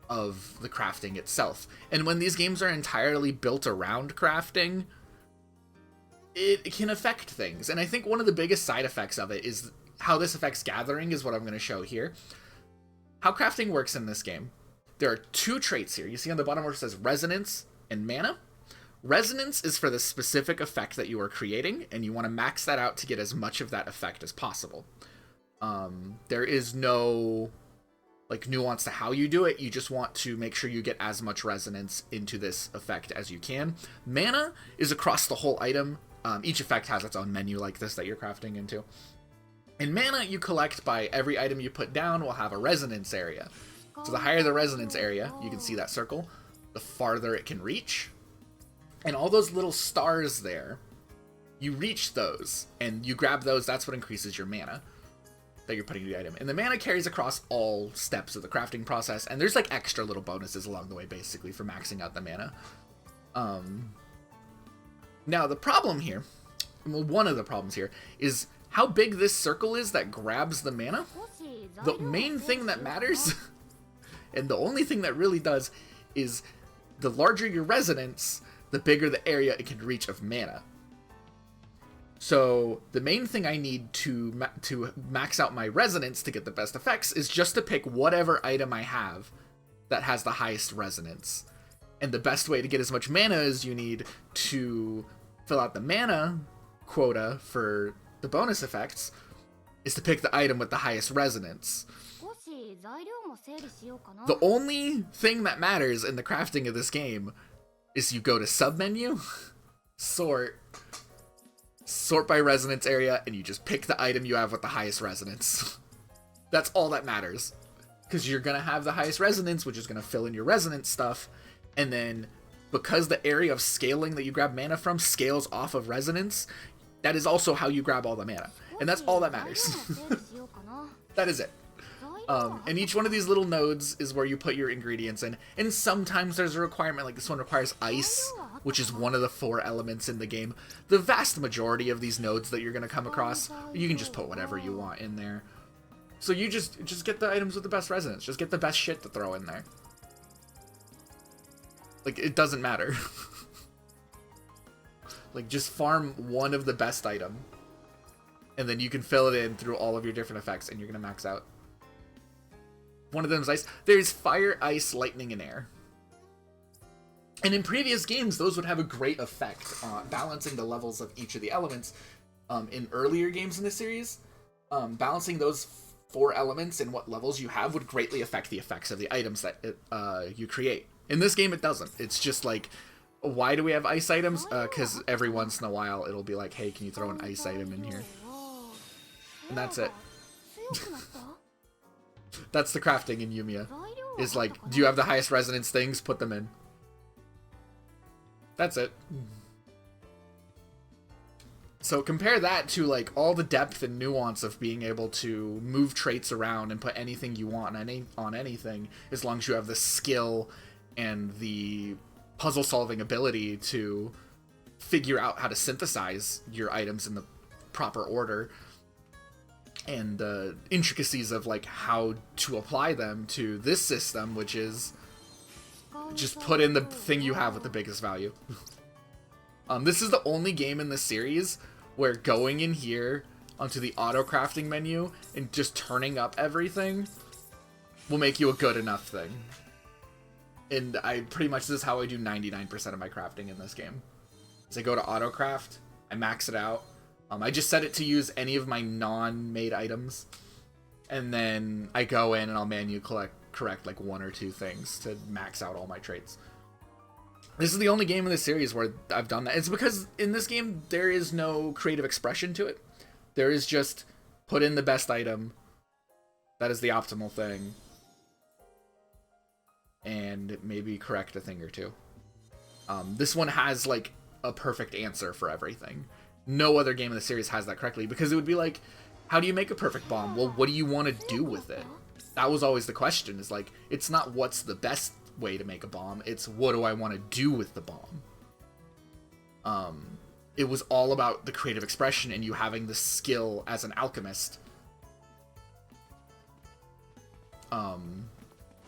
of the crafting itself. And when these games are entirely built around crafting, it can affect things. And I think one of the biggest side effects of it is how this affects gathering is what I'm going to show here. How crafting works in this game. There are two traits here. You see on the bottom where it says resonance and mana. Resonance is for the specific effect that you are creating, and you want to max that out to get as much of that effect as possible. There is no nuance to how you do it. You just want to make sure you get as much resonance into this effect as you can. Mana is across the whole item. Each effect has its own menu like this that you're crafting into. And mana you collect by every item you put down will have a resonance area. So the higher the resonance area, you can see that circle, the farther it can reach. And all those little stars there, you reach those, and you grab those, that's what increases your mana that you're putting into the item. And the mana carries across all steps of the crafting process, and there's like extra little bonuses along the way, basically, for maxing out the mana. Now, the problem here, well, one of the problems here, is how big this circle is that grabs the mana. The main thing that matters, and the only thing that really does, is the larger your resonance, the bigger the area it can reach of mana. So the main thing I need to max out my resonance to get the best effects is just to pick whatever item I have that has the highest resonance. And the best way to get as much mana as you need to fill out the mana quota for the bonus effects is to pick the item with the highest resonance. The only thing that matters in the crafting of this game is you go to submenu, sort by resonance area, and you just pick the item you have with the highest resonance. That's all that matters. Because you're going to have the highest resonance, which is going to fill in your resonance stuff, and then because the area of scaling that you grab mana from scales off of resonance, that is also how you grab all the mana. And that's all that matters. That is it. And each one of these little nodes is where you put your ingredients in. And sometimes there's a requirement, like this one requires ice, which is one of the 4 elements in the game. The vast majority of these nodes that you're going to come across, you can just put whatever you want in there. So you just get the items with the best resonance. Just get the best shit to throw in there. Like, it doesn't matter. Like, just farm one of the best item. And then you can fill it in through all of your different effects, and you're going to max out. One of them is ice. There's fire, ice, lightning, and air. And in previous games, those would have a great effect on balancing the levels of each of the elements. In earlier games in the series, balancing those 4 elements and what levels you have would greatly affect the effects of the items that you create. In this game, it doesn't. It's just like, why do we have ice items? Because every once in a while, it'll be like, hey, can you throw an ice item in here? And that's it. That's the crafting in Yumia. Is like, do you have the highest resonance things? Put them in. That's it. So compare that to like all the depth and nuance of being able to move traits around and put anything you want on anything, as long as you have the skill and the puzzle solving ability to figure out how to synthesize your items in the proper order, and the intricacies of like how to apply them to this system, which is just put in the thing you have with the biggest value. This is the only game in the series where going in here onto the auto crafting menu and just turning up everything will make you a good enough thing. And I pretty much, this is how I do 99% of my crafting in this game. So I go to auto craft, I max it out. I just set it to use any of my non-made items, and then I go in and I'll manually correct like 1 or 2 things to max out all my traits. This is the only game in the series where I've done that. It's because in this game, there is no creative expression to it. There is just put in the best item. That is the optimal thing. And maybe correct a thing or 2. This one has like a perfect answer for everything. No other game in the series has that correctly, because it would be like, how do you make a perfect bomb? Well, what do you want to do with it? That was always the question, is like, it's not what's the best way to make a bomb, it's what do I want to do with the bomb. It was all about the creative expression and you having the skill as an alchemist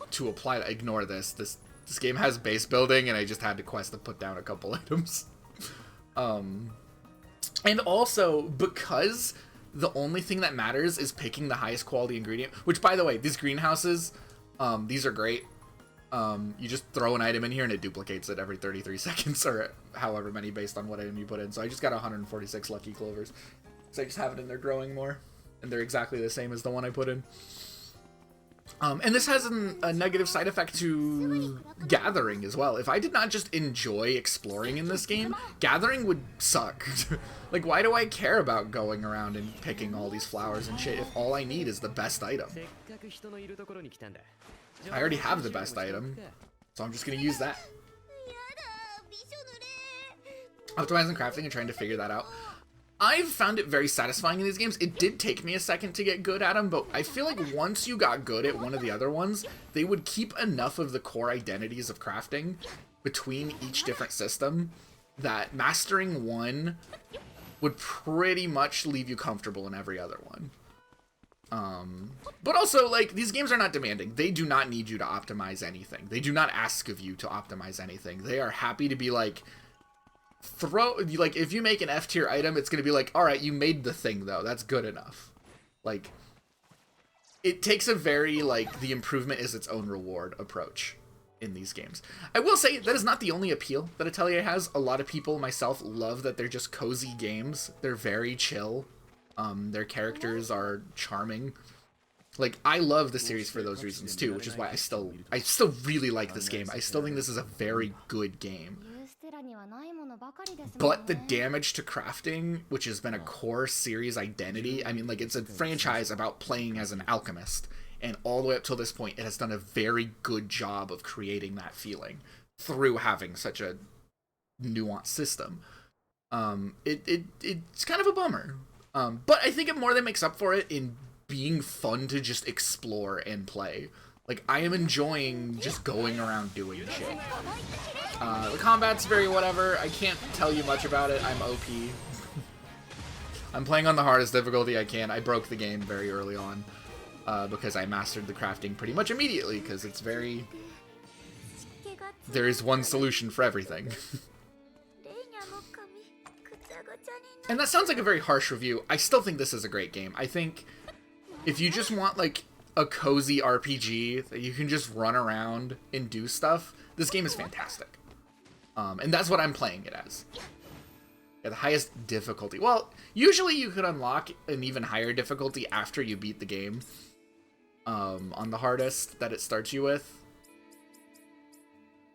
to apply that. Ignore this game has base building, and I just had to quest to put down a couple items. And also, because the only thing that matters is picking the highest quality ingredient, which, by the way, these greenhouses, these are great. You just throw an item in here and it duplicates it every 33 seconds, or however many based on what item you put in. So I just got 146 lucky clovers. So I just have it in there growing more, and they're exactly the same as the one I put in. And this has a negative side effect to gathering as well. If I did not just enjoy exploring in this game, gathering would suck. Like, why do I care about going around and picking all these flowers and shit if all I need is the best item? I already have the best item, so I'm just gonna use that. Optimizing crafting and trying to figure that out. I've found it very satisfying in these games. It did take me a second to get good at them, but I feel like once you got good at one of the other ones, they would keep enough of the core identities of crafting between each different system that mastering one would pretty much leave you comfortable in every other one. But also, like, these games are not demanding. They do not need you to optimize anything. They do not ask of you to optimize anything. They are happy to be like, if you make an F tier item, it's gonna be like, all right, you made the thing though, that's good enough. Like, it takes a very like the improvement is its own reward approach in these games. I will say that is not the only appeal that Atelier has. A lot of people, myself, love that they're just cozy games. They're very chill. Their characters are charming. Like, I love the series for those reasons too, which is why I still really like this game. I still think this is a very good game. But the damage to crafting, which has been a core series identity, I mean, like, it's a franchise about playing as an alchemist, and all the way up till this point, it has done a very good job of creating that feeling through having such a nuanced system. It's kind of a bummer. But I think it more than makes up for it in being fun to just explore and play. Like, I am enjoying just going around doing shit. The combat's very whatever. I can't tell you much about it. I'm OP. I'm playing on the hardest difficulty I can. I broke the game very early on because I mastered the crafting pretty much immediately because it's very... There is one solution for everything. And that sounds like a very harsh review. I still think this is a great game. I think if you just want, like, a cozy RPG that you can just run around and do stuff, this game is fantastic. And that's what I'm playing it as. At the highest difficulty. Well, usually you could unlock an even higher difficulty after you beat the game. On the hardest that it starts you with.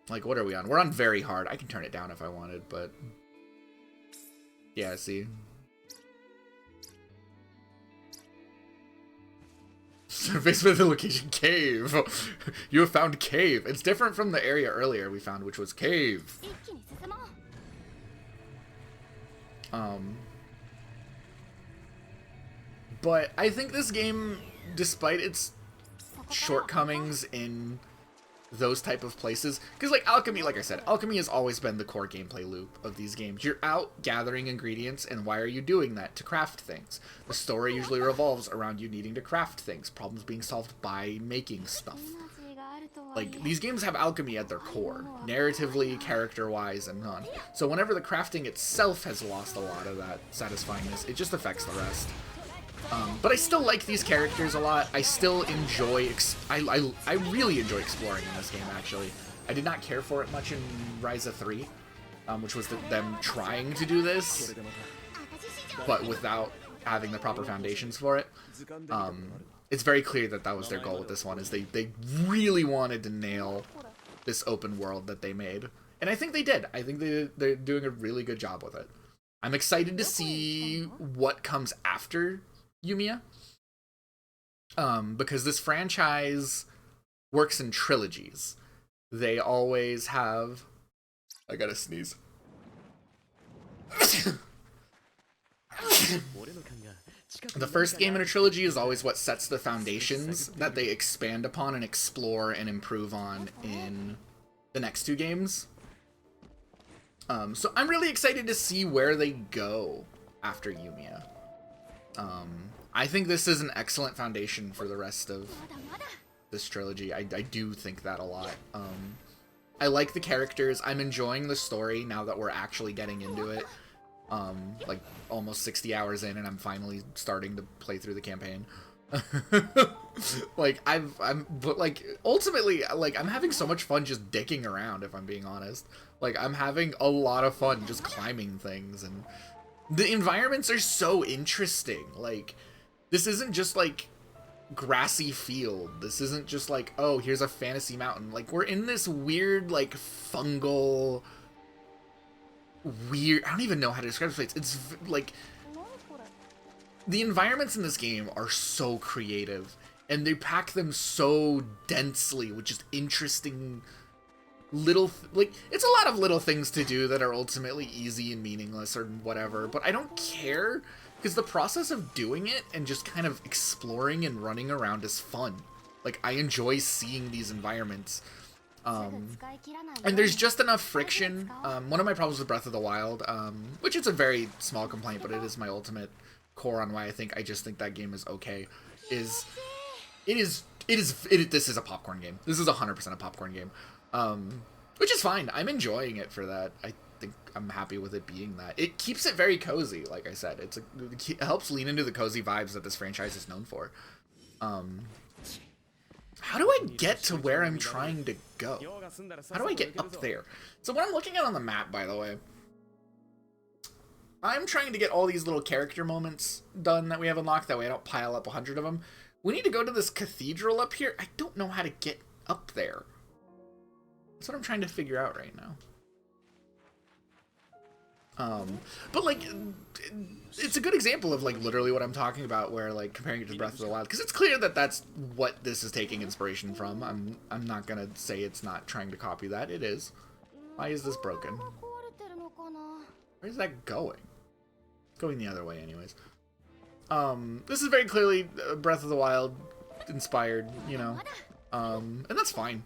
Like, what are we on? We're on very hard. I can turn it down if I wanted, but... Yeah, see? Basement of the location, cave. You have found cave. It's different from the area earlier we found, which was cave. But I think this game, despite its shortcomings in those type of places, because like alchemy, like I said, alchemy has always been the core gameplay loop of these games. You're out gathering ingredients, and why are you doing that? To craft things. The story usually revolves around you needing to craft things, problems being solved by making stuff. Like, these games have alchemy at their core, narratively, character-wise, and on. So whenever the crafting itself has lost a lot of that satisfyingness, it just affects the rest. But I still like these characters a lot. I still enjoy... I really enjoy exploring in this game, actually. I did not care for it much in Ryza 3, which was them trying to do this, but without having the proper foundations for it. It's very clear that that was their goal with this one, is they really wanted to nail this open world that they made. And I think they did. I think they're doing a really good job with it. I'm excited to see what comes after Yumia, because this franchise works in trilogies. They always have... I gotta sneeze. The first game in a trilogy is always what sets the foundations that they expand upon and explore and improve on in the next two games. So I'm really excited to see where they go after Yumia. I think this is an excellent foundation for the rest of this trilogy. I do think that a lot. I like the characters. I'm enjoying the story now that we're actually getting into it. Like almost 60 hours in, and I'm finally starting to play through the campaign. Like but like ultimately, like I'm having so much fun just dicking around, if I'm being honest. Like I'm having a lot of fun just climbing things, and the environments are so interesting. Like this isn't just like grassy field. This isn't just like, oh, here's a fantasy mountain. Like we're in this weird like fungal weird, I don't even know how to describe this place. It's like the environments in this game are so creative, and they pack them so densely with just interesting little like it's a lot of little things to do that are ultimately easy and meaningless or whatever, but I don't care, because the process of doing it and just kind of exploring and running around is fun. Like I enjoy seeing these environments. And there's just enough friction. One of my problems with Breath of the Wild, which is a very small complaint, but it is my ultimate core on why I just think that game is okay, is this is a popcorn game. This is 100% a popcorn game. Which is fine. I'm enjoying it for that. I think I'm happy with it being that. It keeps it very cozy, like I said. It helps lean into the cozy vibes that this franchise is known for. How do I get to where I'm trying to go? How do I get up there? So what I'm looking at on the map, by the way, I'm trying to get all these little character moments done that we have unlocked. That way I don't pile up 100 of them. We need to go to this cathedral up here. I don't know how to get up there. That's what I'm trying to figure out right now. But like, it's a good example of like literally what I'm talking about, where like comparing it to Breath of the Wild, because it's clear that that's what this is taking inspiration from. I'm not gonna say it's not trying to copy that. It is. Why is this broken? Where's that going? It's going the other way anyways. This is very clearly Breath of the Wild inspired, you know. And that's fine.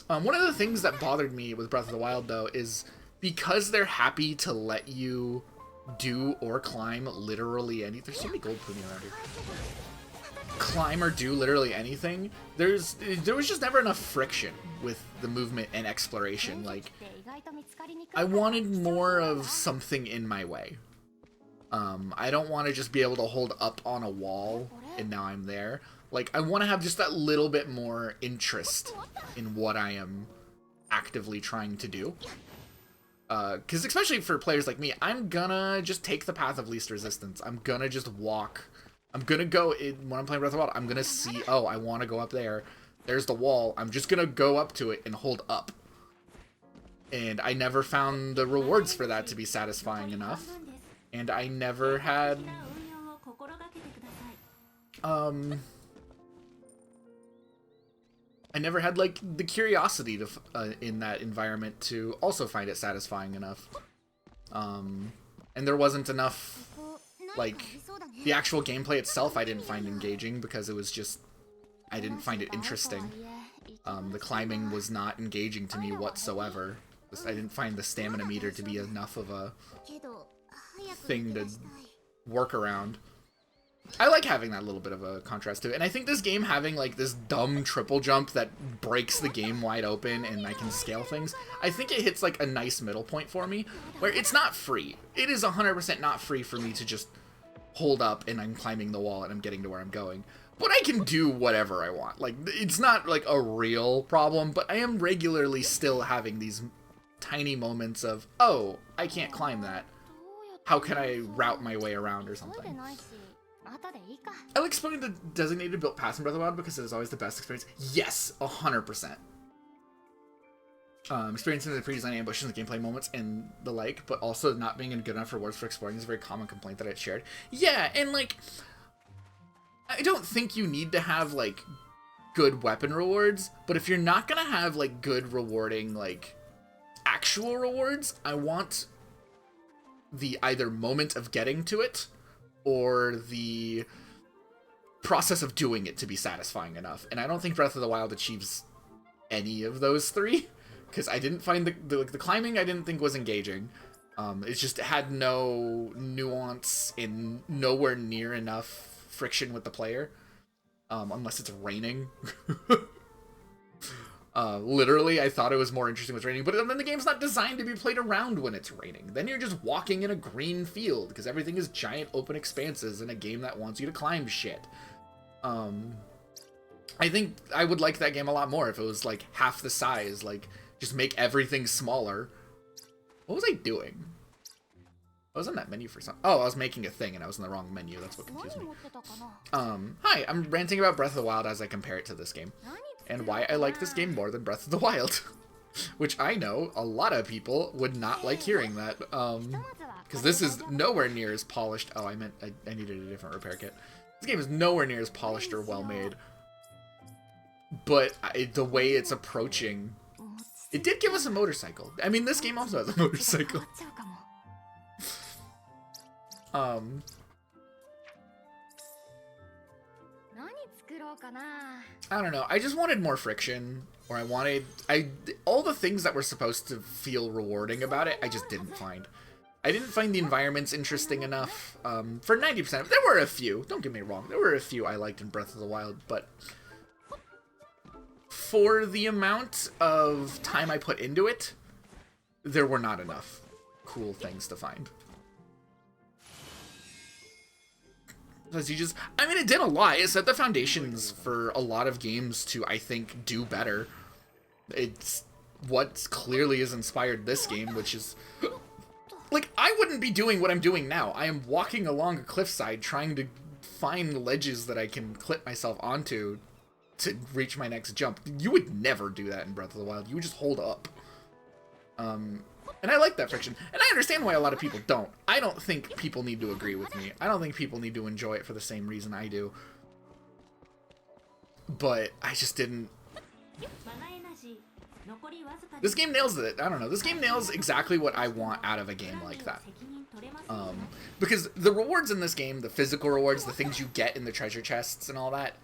One of the things that bothered me with Breath of the Wild, though, is because they're happy to let you do or climb literally anything. There's so many gold pooning around here. Climb or do literally anything. There was just never enough friction with the movement and exploration. Like, I wanted more of something in my way. I don't want to just be able to hold up on a wall and now I'm there. Like, I want to have just that little bit more interest in what I am actively trying to do. Because especially for players like me, I'm gonna just take the path of least resistance. I'm gonna just walk. I'm gonna go in, when I'm playing Breath of the Wild, I'm gonna see, oh, I want to go up there. There's the wall. I'm just gonna go up to it and hold up. And I never found the rewards for that to be satisfying enough. And I never had... I never had, like, the curiosity to in that environment to also find it satisfying enough. And there wasn't enough, like, the actual gameplay itself I didn't find engaging because it was just, I didn't find it interesting. The climbing was not engaging to me whatsoever. I didn't find the stamina meter to be enough of a thing to work around. I like having that little bit of a contrast to it, and I think this game having like this dumb triple jump that breaks the game wide open and I can scale things, I think it hits like a nice middle point for me, where it's not free. It is 100% not free for me to just hold up and I'm climbing the wall and I'm getting to where I'm going. But I can do whatever I want. Like, it's not like a real problem, but I am regularly still having these tiny moments of, oh, I can't climb that. How can I route my way around or something? I like exploring the designated built paths in Breath of the Wild because it is always the best experience. Yes, 100%. Experiencing the pre-designed ambushes and gameplay moments and the like, but also not being good enough rewards for exploring is a very common complaint that I shared. Yeah, and like, I don't think you need to have like good weapon rewards, but if you're not gonna have like good rewarding like actual rewards, I want the either moment of getting to it or the process of doing it to be satisfying enough. And I don't think Breath of the Wild achieves any of those three, because I didn't find the climbing I didn't think was engaging. It just had no nuance and nowhere near enough friction with the player, unless it's raining. Literally, I thought it was more interesting with raining, but then the game's not designed to be played around when it's raining. Then you're just walking in a green field, because everything is giant open expanses in a game that wants you to climb shit. I think I would like that game a lot more if it was, like, half the size, like, just make everything smaller. What was I doing? I was on that menu for some... Oh, I was making a thing, and I was in the wrong menu. That's what confused me. Hi, I'm ranting about Breath of the Wild as I compare it to this game. And why I like this game more than Breath of the Wild. Which I know a lot of people would not like hearing that. Because this is nowhere near as polished. Oh, I meant I needed a different repair kit. This game is nowhere near as polished or well made. But the way it's approaching... It did give us a motorcycle. I mean, this game also has a motorcycle. I don't know. I just wanted more friction, or I wanted... all the things that were supposed to feel rewarding about it, I just didn't find. I didn't find the environments interesting enough. For 90%, there were a few. Don't get me wrong. There were a few I liked in Breath of the Wild, but... for the amount of time I put into it, there were not enough cool things to find. Because you just... I mean, it did a lot. It set the foundations for a lot of games to, I think, do better. It's what clearly has inspired this game, which is... Like, I wouldn't be doing what I'm doing now. I am walking along a cliffside trying to find ledges that I can clip myself onto to reach my next jump. You would never do that in Breath of the Wild. You would just hold up. And I like that friction. And I understand why a lot of people don't. I don't think people need to agree with me. I don't think people need to enjoy it for the same reason I do. But I just didn't... This game nails it. I don't know. This game nails exactly what I want out of a game like that. Because the rewards in this game, the physical rewards, the things you get in the treasure chests and all that,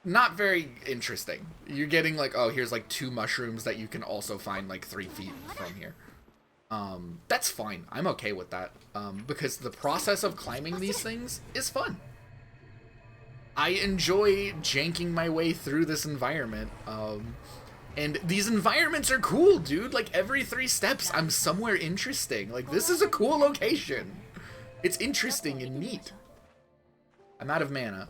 not very interesting. You're getting like, oh, here's like 2 mushrooms that you can also find like 3 feet from here. That's fine. I'm okay with that. Because the process of climbing these things is fun. I enjoy janking my way through this environment. And these environments are cool, dude. Like, every 3 steps, I'm somewhere interesting. Like, this is a cool location. It's interesting and neat. I'm out of mana.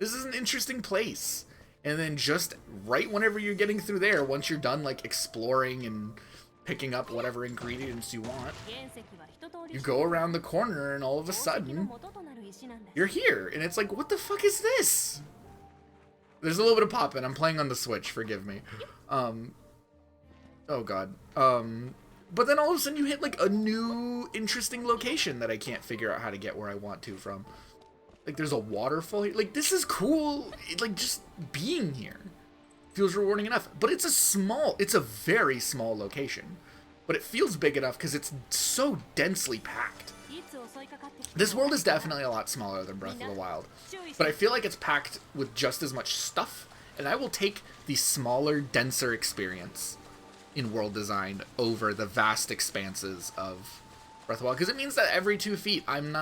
This is an interesting place. And then just right whenever you're getting through there, once you're done, like, exploring and picking up whatever ingredients you want, you go around the corner and all of a sudden, you're here. And it's like, what the fuck is this? There's a little bit of poppin'. I'm playing on the Switch, forgive me. Oh god. But then all of a sudden you hit like a new interesting location that I can't figure out how to get where I want to from. Like there's a waterfall here. Like this is cool. Like just being here feels rewarding enough. But it's a very small location. But it feels big enough because it's so densely packed. This world is definitely a lot smaller than Breath of the Wild, but I feel like it's packed with just as much stuff, and I will take the smaller, denser experience in world design over the vast expanses of Breath of the Wild, because it means that every 2 feet, I'm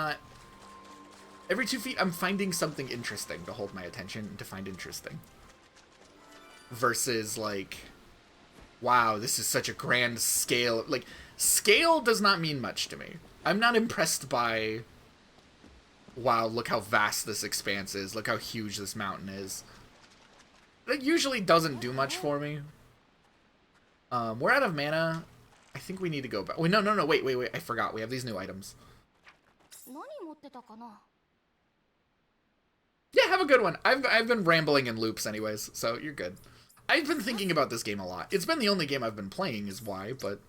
finding something interesting to hold my attention and to find interesting. Versus, like, wow, this is such a grand scale. Like, scale does not mean much to me. I'm not impressed by, wow, look how vast this expanse is. Look how huge this mountain is. That usually doesn't do much for me. We're out of mana. I think we need to go back. Wait, no, wait. I forgot. We have these new items. Yeah, have a good one. I've been rambling in loops anyways, so you're good. I've been thinking about this game a lot. It's been the only game I've been playing is why, but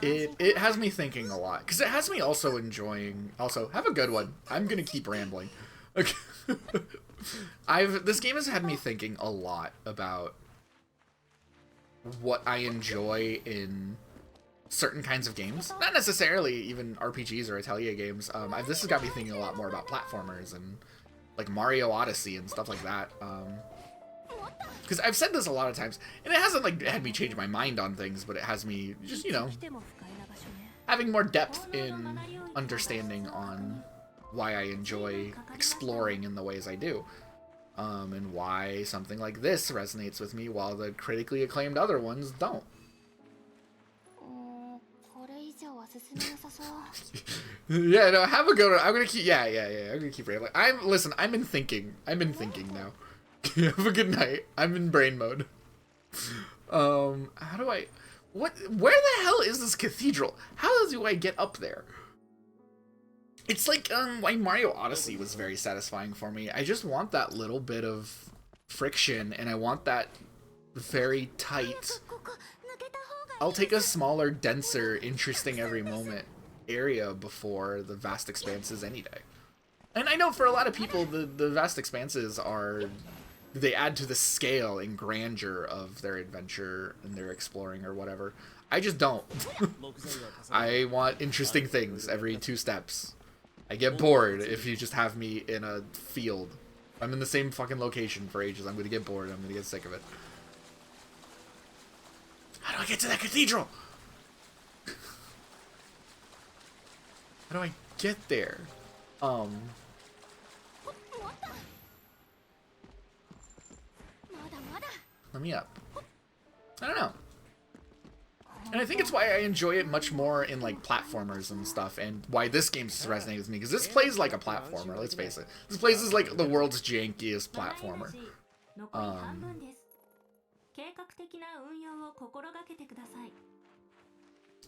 it has me thinking a lot. Because it has me also enjoying... Also, have a good one. I'm going to keep rambling. Okay. This game has had me thinking a lot about what I enjoy in certain kinds of games. Not necessarily even RPGs or Atelier games. This has got me thinking a lot more about platformers and like Mario Odyssey and stuff like that. Because I've said this a lot of times, and it hasn't like had me change my mind on things, but it has me just, you know, having more depth in understanding on why I enjoy exploring in the ways I do. And why something like this resonates with me while the critically acclaimed other ones don't. Yeah, no, have a good one. I'm gonna keep, yeah, I'm gonna keep rambling. I'm in thinking now. Have a good night. I'm in brain mode. How do I, where the hell is this cathedral? How do I get up there? It's like, why Mario Odyssey was very satisfying for me. I just want that little bit of friction, and I want that very tight, I'll take a smaller, denser, interesting every moment area before the vast expanses any day. And I know for a lot of people, the vast expanses are, they add to the scale and grandeur of their adventure and their exploring or whatever. I just don't. I want interesting things every 2 steps. I get bored if you just have me in a field. I'm in the same fucking location for ages. I'm gonna get bored. I'm gonna get sick of it. How do I get to that cathedral? How do I get there? Let me up. I don't know. And I think it's why I enjoy it much more in like platformers and stuff, and why this game resonates with me, because this plays like a platformer, let's face it. This plays is like the world's jankiest platformer.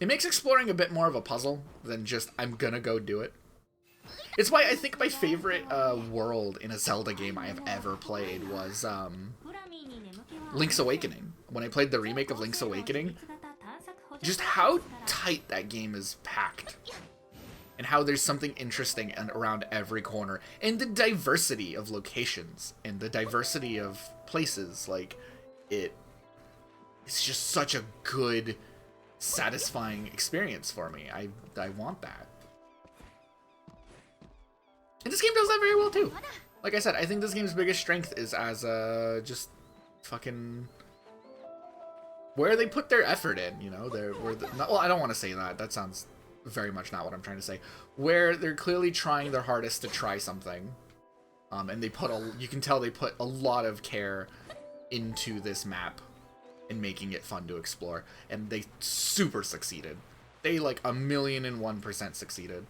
It makes exploring a bit more of a puzzle than just, I'm gonna go do it. It's why I think my favorite world in a Zelda game I have ever played was Link's Awakening. When I played the remake of Link's Awakening, just how tight that game is packed. and how there's something interesting and around every corner, and the diversity of locations and the diversity of places. Like, it's just such a good, satisfying experience for me. I want that. And this game does that very well too. Like I said, I think this game's biggest strength is as just fucking where they put their effort in, you know. Well, I don't want to say that. That sounds very much not what I'm trying to say. Where they're clearly trying their hardest to try something, and you can tell they put a lot of care into this map and making it fun to explore, and they super succeeded. They like 1,000,001% succeeded.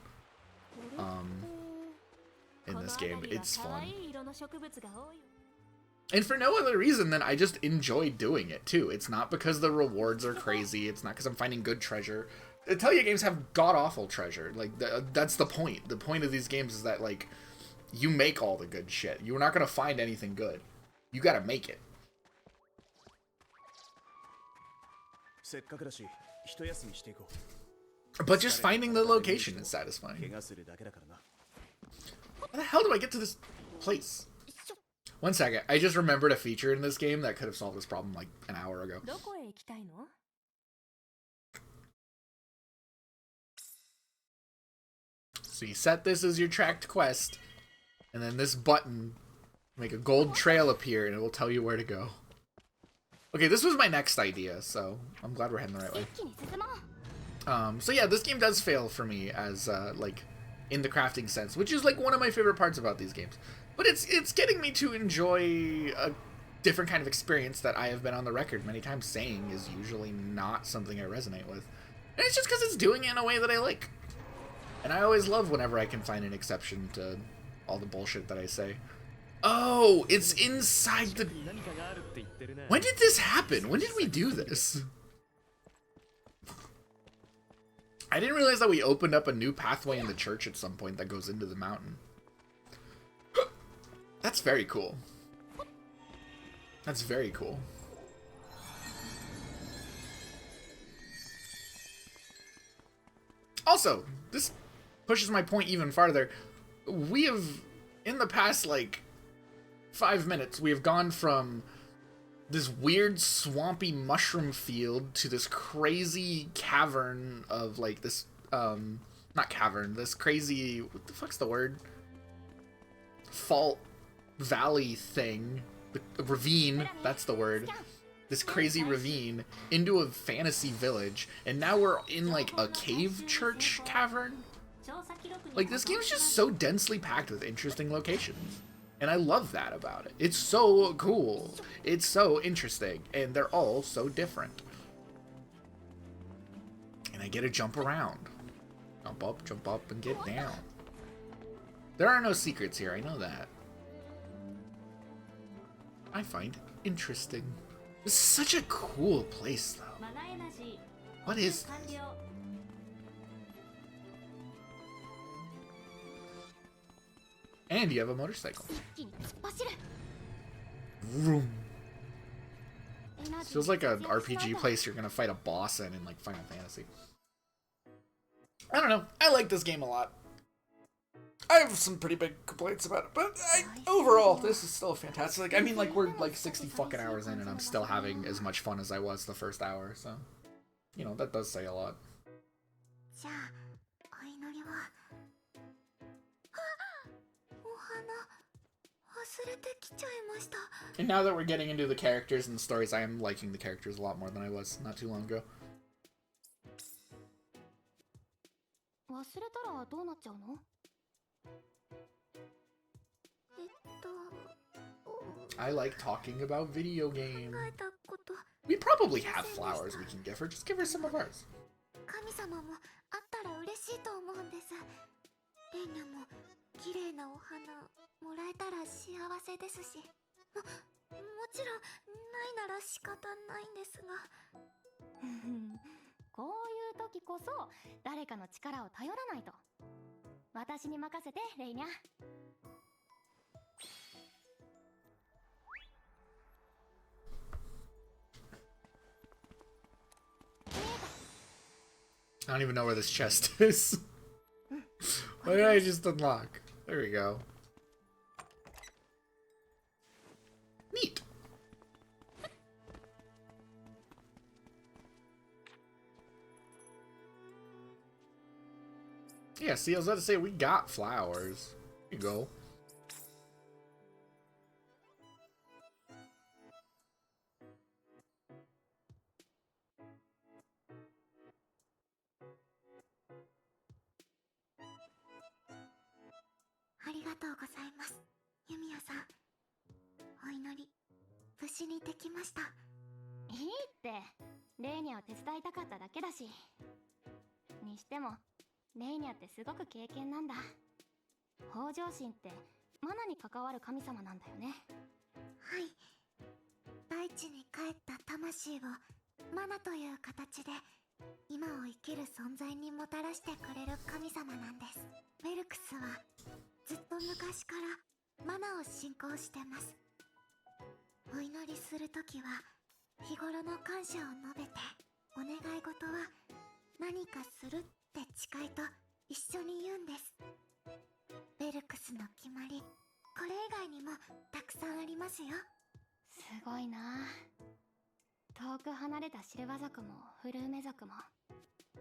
In this game, it's fun. And for no other reason than I just enjoy doing it too. It's not because the rewards are crazy. It's not because I'm finding good treasure. Atelier games have god-awful treasure. Like, that's the point. The point of these games is that, like, you make all the good shit. You're not going to find anything good. You got to make it. But just finding the location is satisfying. How the hell do I get to this place? One second. I just remembered a feature in this game that could have solved this problem like an hour ago. So you set this as your tracked quest, and then this button, make a gold trail appear, and it will tell you where to go. Okay, this was my next idea, so I'm glad we're heading the right way. So yeah, this game does fail for me as, like, in the crafting sense, which is, like, one of my favorite parts about these games. But it's getting me to enjoy a different kind of experience that I have been on the record many times saying is usually not something I resonate with. And it's just because it's doing it in a way that I like. And I always love whenever I can find an exception to all the bullshit that I say. Oh, it's inside the... When did this happen? When did we do this? I didn't realize that we opened up a new pathway in the church at some point that goes into the mountain. That's very cool. That's very cool. Also, this pushes my point even farther. We have, in the past, like, 5 minutes, we have gone from this weird swampy mushroom field to this crazy cavern of, like, this, not cavern, this crazy, what the fuck's the word? Fault valley thing. The ravine, that's the word. This crazy ravine into a fantasy village, and now we're in, like, a cave church cavern. Like, this game's just so densely packed with interesting locations. And I love that about it. It's so cool. It's so interesting. And they're all so different. And I get to jump around. Jump up, and get down. There are no secrets here, I know that. I find it interesting. This is such a cool place, though. What is this? And you have a motorcycle. Vroom. This feels like an RPG place you're gonna fight a boss in like Final Fantasy. I don't know. I like this game a lot. I have some pretty big complaints about it, but overall, this is still fantastic. I mean, like, we're like 60 fucking hours in, and I'm still having as much fun as I was the first hour, so, you know, that does say a lot. And now that we're getting into the characters and the stories, I am liking the characters a lot more than I was not too long ago. I like talking about video games. We probably have flowers we can give her. Just give her some of ours. I don't even know where this chest is. What did I just unlock? There we go. Neat. Yeah, see, I was about to say, we got flowers. Here you go. Yumia さん、お祈り無事にできました。いいって、レイニャを手伝いたかっただけだし。にしてもレイニャってすごく敬虔なんだ。北条神ってマナに関わる神様なんだよね。はい、大地に帰った魂をマナという形で今を生きる存在にもたらしてくれる神様なんです。ウェルクスはずっと昔からマナを信仰してます。お祈りするときは日頃の感謝を述べて、お願い事は何かするって誓いと一緒に言うんです。ベルクスの決まり、これ以外にもたくさんありますよ。すごいな。遠く離れたシルバ族もフルーメ族も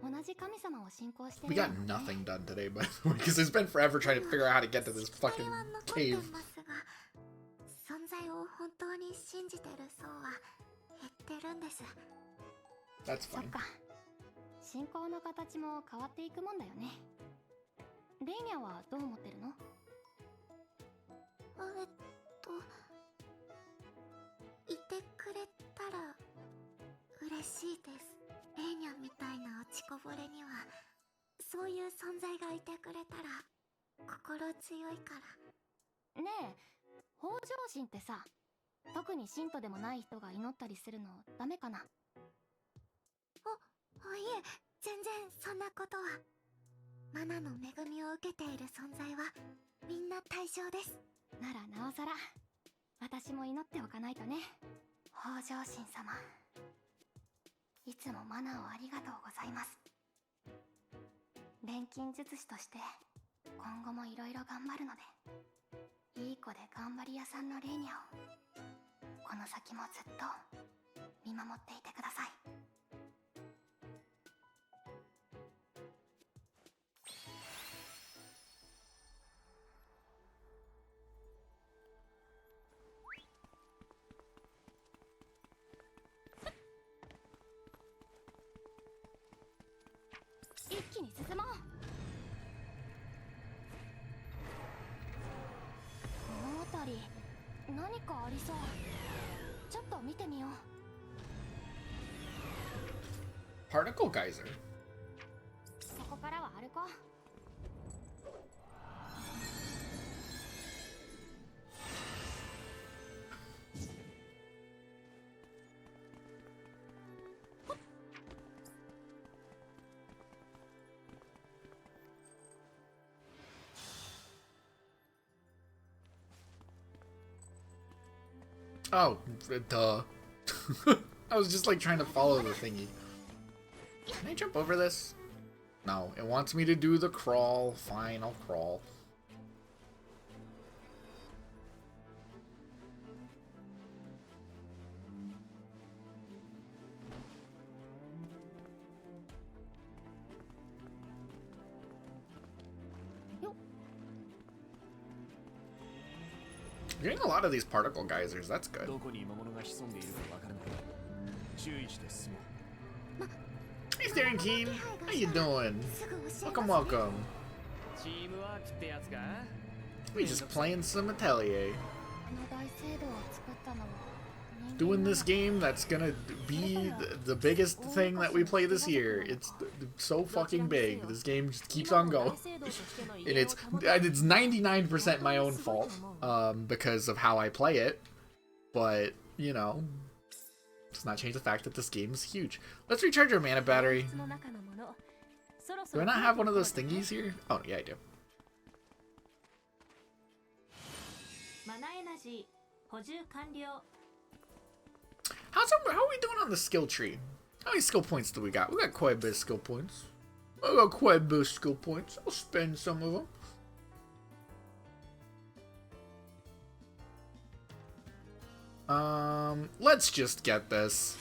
同じ神様を信仰してる。We got nothing done today, by the way, because it's been forever trying to figure out how to get to this fucking cave. 存在を本当に信じてる層は減ってるんです。That's fine. そっか。信仰の形も変わっていくもんだよね。レイニャはどう思ってるの？いてくれたら嬉しいです。レイニャみたいな落ちこぼれにはそういう存在がいてくれたら心強いから。ねえ、北条神ってさ、特に信徒でもない人が祈ったりするのダメかな？いえ、全然そんなことは。マナの恵みを受けている存在はみんな対象です。ならなおさら私も祈っておかないとね。北条神様、いつもマナをありがとうございます。錬金術師として今後もいろいろ頑張るので、いい子で頑張り屋さんのレイニャをこの先もずっと見守っていてください。一気に進もう。この辺り何かありそう。ちょっと見てみよう。 Particle geyser. そこからは歩こう。Oh, duh. I was just like trying to follow the thingy. Can I jump over this? No, it wants me to do the crawl. Fine, I'll crawl. You're getting a lot of these particle geysers, that's good. Hey Staring Keen, how you doing? Welcome, welcome. We just playing some Atelier. Doing this game that's gonna be the biggest thing that we play this year. It's so fucking big. This game just keeps on going. And it's 99% my own fault, because of how I play it. But, you know, does not change the fact that this game is huge. Let's recharge our mana battery. Do I not have one of those thingies here? Oh, yeah, I do. How are we doing on the skill tree? How many skill points do we got? We got quite a bit of skill points. I got quite a bit of skill points. I'll spend some of them. Let's just get this.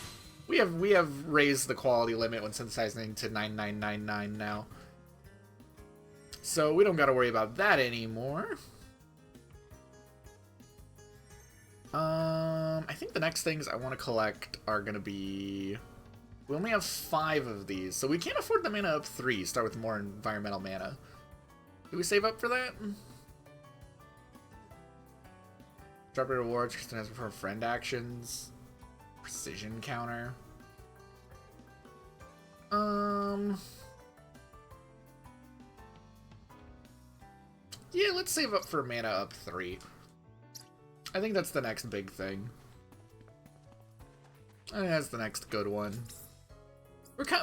We have raised the quality limit when synthesizing to 9999 now. So we don't gotta worry about that anymore. I think the next things I want to collect are gonna be... We only have 5 of these, so we can't afford the mana up 3. Start with more environmental mana. Do we save up for that? Drop rate rewards, Kristen has performed friend actions. Precision counter. Yeah, let's save up for mana up 3. I think that's the next big thing. I think that's the next good one.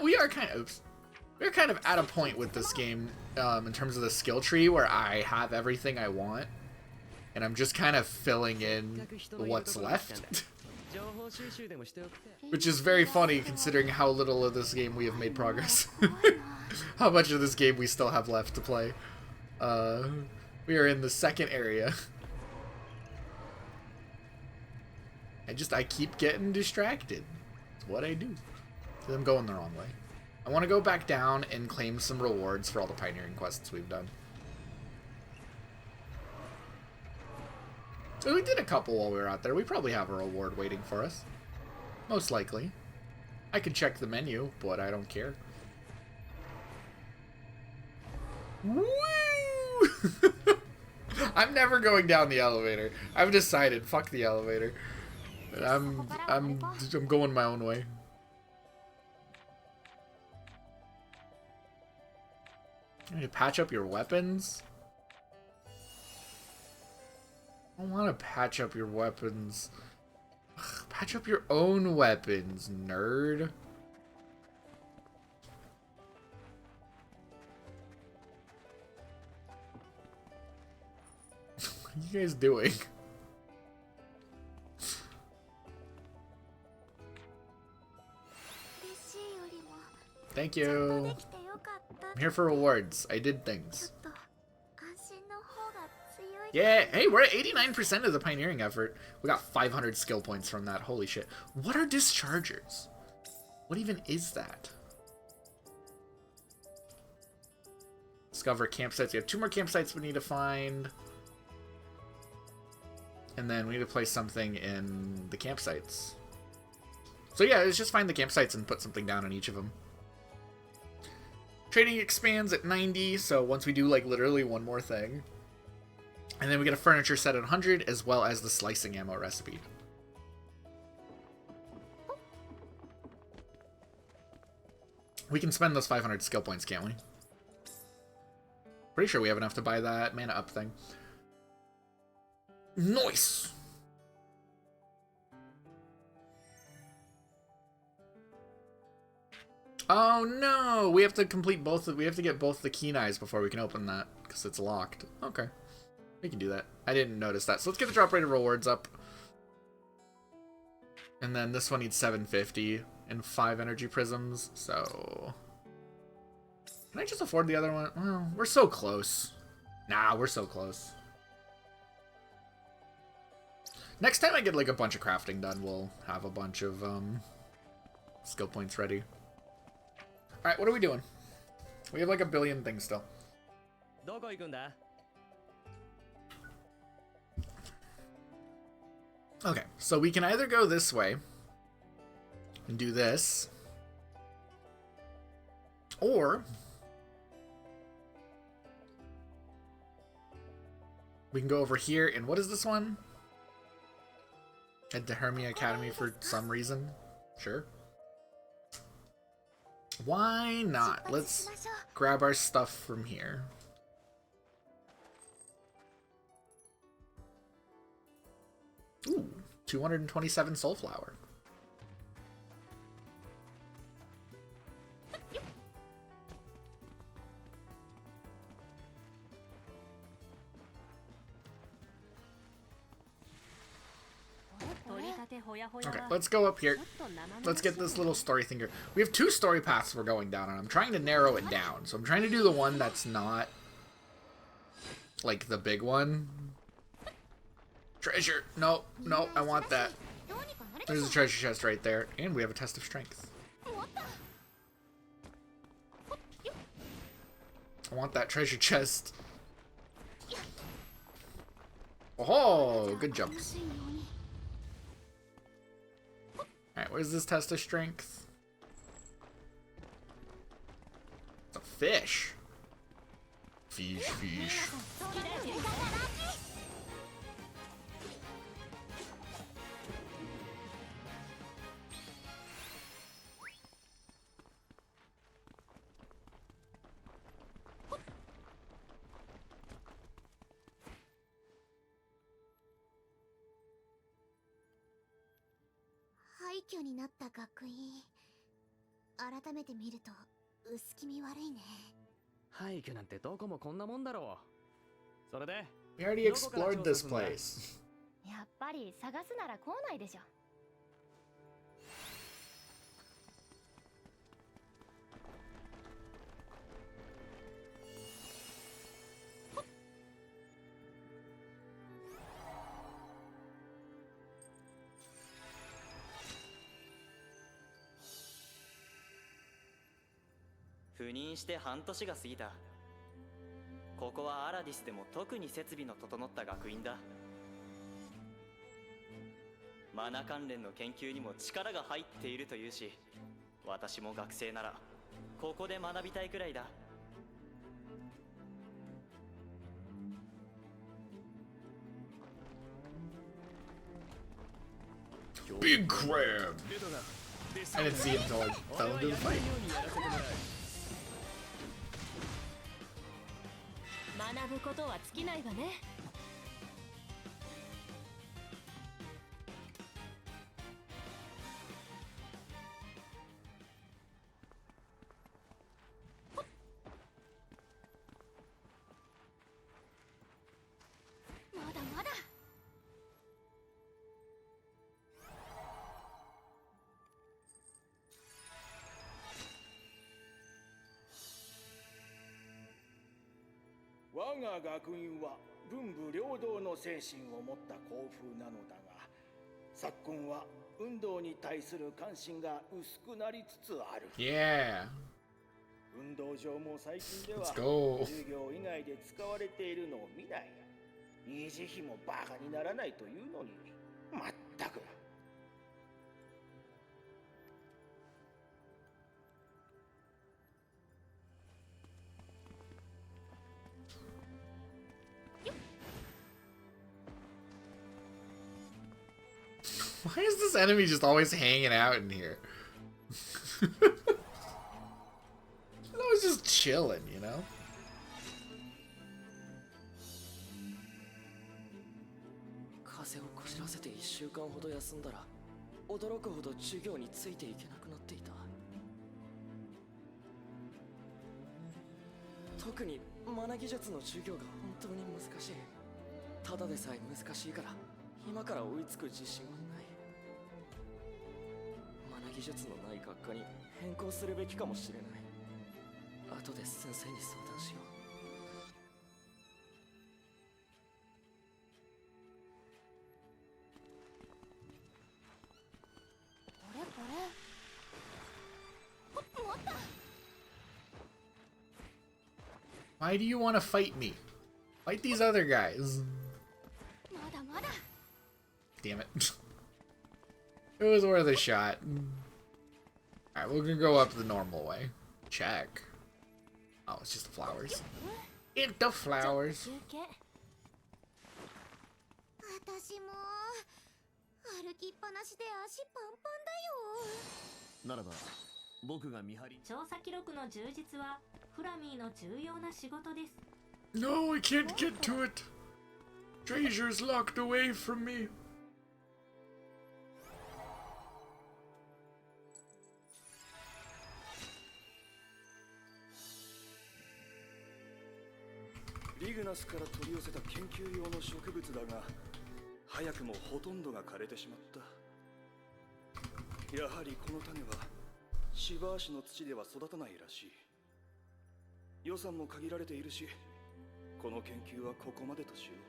We are kind of at a point with this game in terms of the skill tree where I have everything I want, and I'm just kind of filling in what's left. Which is very funny considering how little of this game we have made progress. How much of this game we still have left to play. We are in the second area. I keep getting distracted. It's what I do. I'm going the wrong way. I want to go back down and claim some rewards for all the pioneering quests we've done. So we did a couple while we were out there. We probably have a reward waiting for us. Most likely. I could check the menu, but I don't care. Woo! I'm never going down the elevator. I've decided, fuck the elevator. I'm going my own way. You need to patch up your weapons? I don't want to patch up your weapons. Ugh, patch up your own weapons, nerd. What are you guys doing? Thank you. I'm here for rewards. I did things. Yeah, hey, we're at 89% of the pioneering effort. We got 500 skill points from that. Holy shit. What are dischargers? What even is that? Discover campsites. We have 2 more campsites we need to find. And then we need to place something in the campsites. So yeah, let's just find the campsites and put something down on each of them. Trading expands at 90, so once we do like literally one more thing. And then we get a furniture set at 100, as well as the slicing ammo recipe. We can spend those 500 skill points, can't we? Pretty sure we have enough to buy that mana up thing. Nice! Oh no! We have to complete both. We have to get both the key knives before we can open that because it's locked. Okay, we can do that. I didn't notice that. So let's get the drop rate of rewards up. And then this one needs 750 and 5 energy prisms. So can I just afford the other one? Well, we're so close. Nah, we're so close. Next time I get like a bunch of crafting done, we'll have a bunch of skill points ready. Alright, what are we doing? We have like a billion things still. Okay, so we can either go this way and do this, or we can go over here and what is this one? Head to Hermia Academy for some reason. Sure. Why not? Let's grab our stuff from here. Ooh, 227 Soulflower. Okay, let's go up here. Let's get this little story thing here. We have 2 story paths we're going down, and I'm trying to narrow it down. So I'm trying to do the one that's not like the big one. Treasure. No, no, I want that. There's a treasure chest right there, and we have a test of strength. I want that treasure chest. Oh, good jumps. Alright, where's this test of strength? It's a fish. Fish, fish. We already explored this place. やっぱり探すなら校内でしょ。赴任して半年が過ぎた。ここはアラディスでも特に設備の整った学院だ。マナ関連の研究にも力が入っているというし、私も学生ならここで学びたいくらいだ。Big crab! I didn't see him until I fell into the fight. 学ぶことは尽きないわね。まだまだ。我が学院は文武両道の精神を持った校風なのだが、昨今は運動に対する関心が薄くなりつつある。Yeah. 運動場も最近では Let's go. 授業以外で使われているのを見ない。維持費もバカにならないというのに、まったく。Why is this enemy just always hanging out in here? Always just chilling, you know? 風邪をこじらせて1週間ほど休んだら、驚くほど授業についていけなくなっていた。特にマナ技術の授業が本当に難しい。ただでさえ難しいから、今から追いつく自信はない。マナ技術のない学科に変更するべきかもしれない。後で先生に相談しよう。これこれ。もった。 Why do you want to fight me? Fight these other guys. まだまだ。 Damn it. It was worth a shot. Alright, we're gonna go up the normal way. Check. Oh, it's just the flowers. Eat the flowers. 私も歩きっぱなしで足パンパンだよ。ならば僕が見張り。調査記録の充実はフラミーの重要な仕事です。 No, I can't get to it. Treasure's locked away from me. リグナスから取り寄せた研究用の植物だが、早くもほとんどが枯れてしまった。やはりこの種はシバーシの土では育たないらしい。予算も限られているし、この研究はここまでとしよう。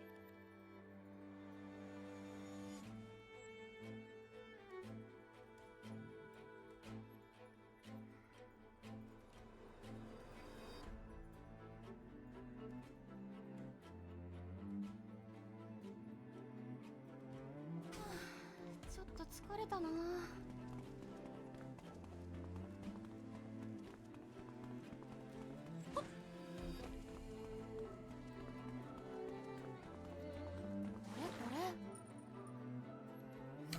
ちょっと疲れたな。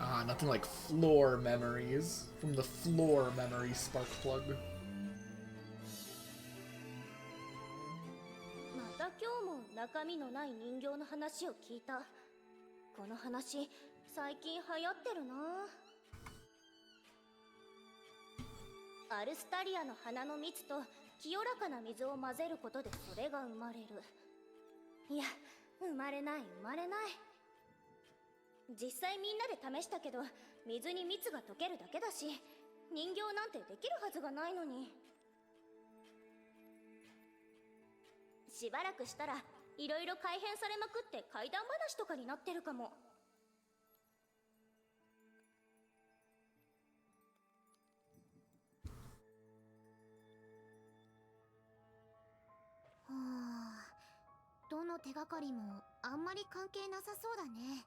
Ah, nothing like floor memories from the floor memory spark plug. また今日も中身のない人形の話を聞いた。この話最近流行ってるな。アルスタリアの花の蜜と清らかな水を混ぜることでそれが生まれる。いや、生まれない。実際みんなで試したけど、水に蜜が溶けるだけだし、人形なんてできるはずがないのに。しばらくしたらいろいろ改変されまくって怪談話とかになってるかも。はあ、どの手がかりもあんまり関係なさそうだね。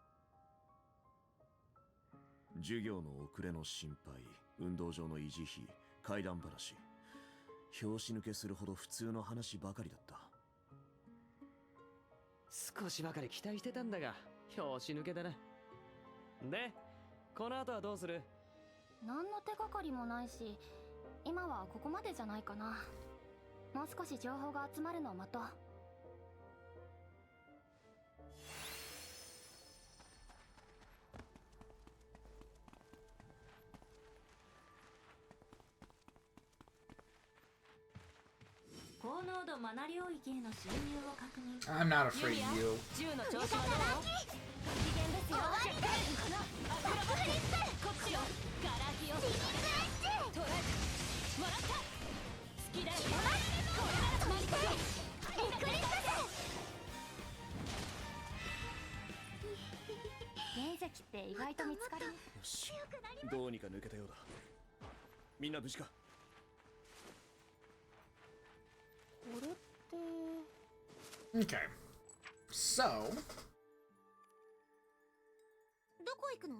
授業の遅れの心配、運動場の維持費、怪談話、拍子抜けするほど普通の話ばかりだった。少しばかり期待してたんだが、拍子抜けだな。で、この後はどうする？何の手がかりもないし、今はここまでじゃないかな。もう少し情報が集まるのを待とう。高濃度マナ領域への侵入を確認。 I'm not afraid of you. 銃の調子はどう？危険ですよ。このアクロバフリップ。こっちよ。ガラキを。トライ。もらった。好きだよ。これなら待って。エクリプス。原石って意外と見つかり。よし、どうにか抜けたようだ。みんな無事か？これって。 Okay. So. どこ行くの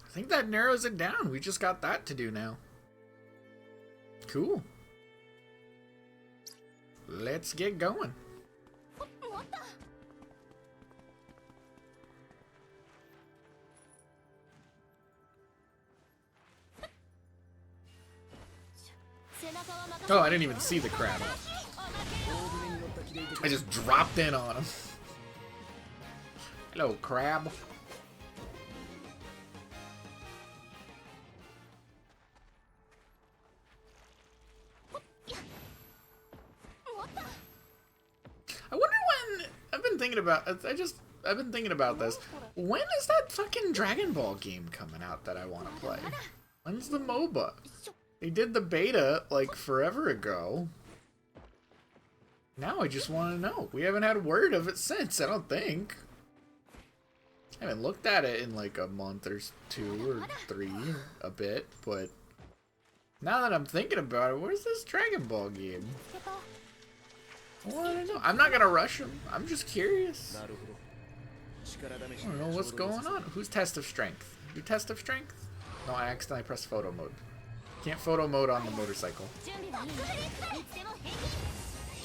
？I think that narrows it down. We just got that to do now. Cool. Let's get going. Oh, I didn't even see the crab. I just dropped in on him. Hello, crab. I wonder when. I've been thinking about this. When is that fucking Dragon Ball game coming out that I want to play? When's the MOBA? They did the beta like forever ago. Now I just want to know. We haven't had word of it since, I don't think. I haven't looked at it in like a month or 2 or 3, a bit, but now that I'm thinking about it, where's this Dragon Ball game? I want to know. I'm not gonna rush him. I'm just curious. I don't know what's going on. Who's test of strength? Do test of strength? No, I accidentally pressed photo mode. Can't photo mode on the motorcycle.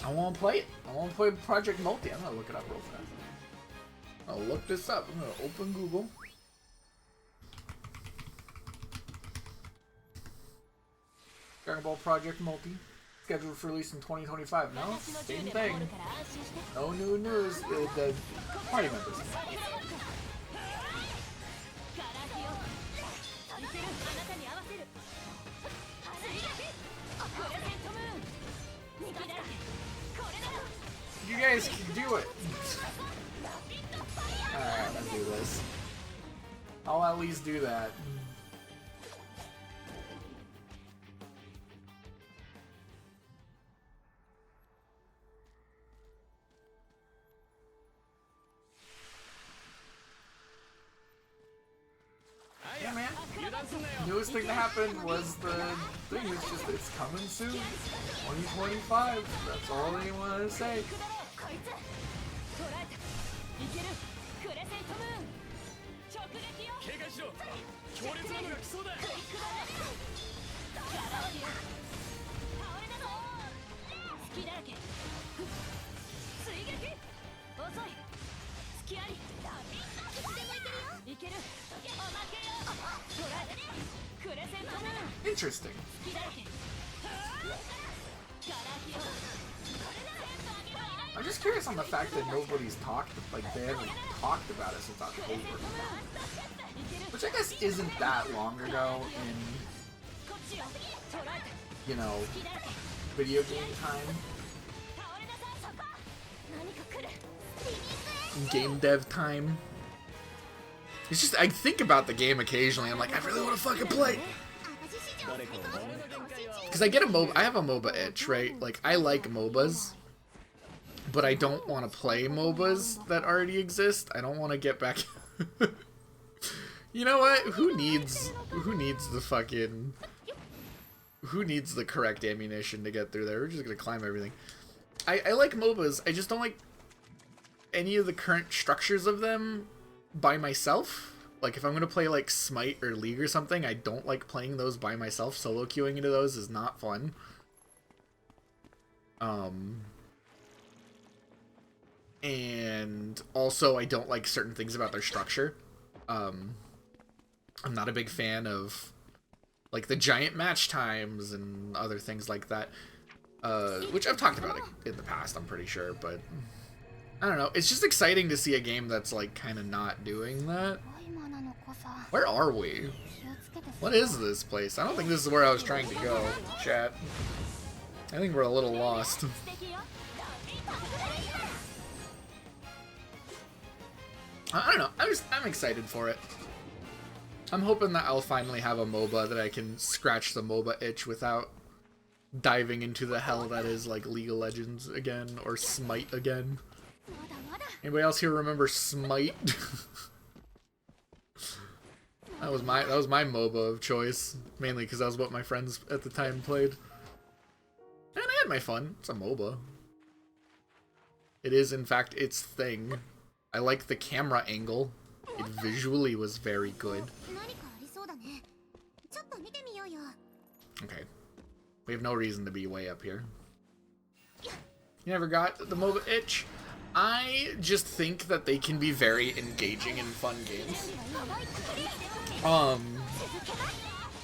I want to play it. I want to play Project Multi. I'm gonna look it up real fast. I'll look this up. I'm gonna open Google. Dragon Ball Project Multi. Scheduled for release in 2025. No, same thing. No new news. The party members. You guys can do it. Alright, let's do this. I'll at least do that. Yeah, man. Newest thing that happened was the thing. It's coming soon. 2025. That's all they want to say. Interesting. I'm just curious on the fact that nobody's talked, like they haven't talked about it since October. Which I guess isn't that long ago in, you know, video game time. In game dev time. It's just, I think about the game occasionally, I'm like, I really want to fucking play! Because I get a MOBA, I have a MOBA itch, right? Like, I like MOBAs, but I don't want to play MOBAs that already exist. I don't want to get back... You know what? Who needs the fucking... Who needs the correct ammunition to get through there? We're just gonna climb everything. I like MOBAs, I just don't like any of the current structures of them by myself. Like, if I'm gonna play like Smite or League or something, I don't like playing those by myself. Solo queuing into those is not fun. And also I don't like certain things about their structure. I'm not a big fan of like the giant match times and other things like that. Which I've talked about in the past, I'm pretty sure, but I don't know. It's just exciting to see a game that's like kind of not doing that. Where are we? What is this place? I don't think this is where I was trying to go, chat. I think we're a little lost. I don't know. I'm excited for it. I'm hoping that I'll finally have a MOBA that I can scratch the MOBA itch without diving into the hell that is like League of Legends again or Smite again. Anybody else here remember Smite? That was my MOBA of choice, mainly because that was what my friends at the time played. And I had my fun. It's a MOBA. It is, in fact, its thing. I like the camera angle. It visually was very good. Okay. We have no reason to be way up here. You never got the MOBA itch? I just think that they can be very engaging and fun games.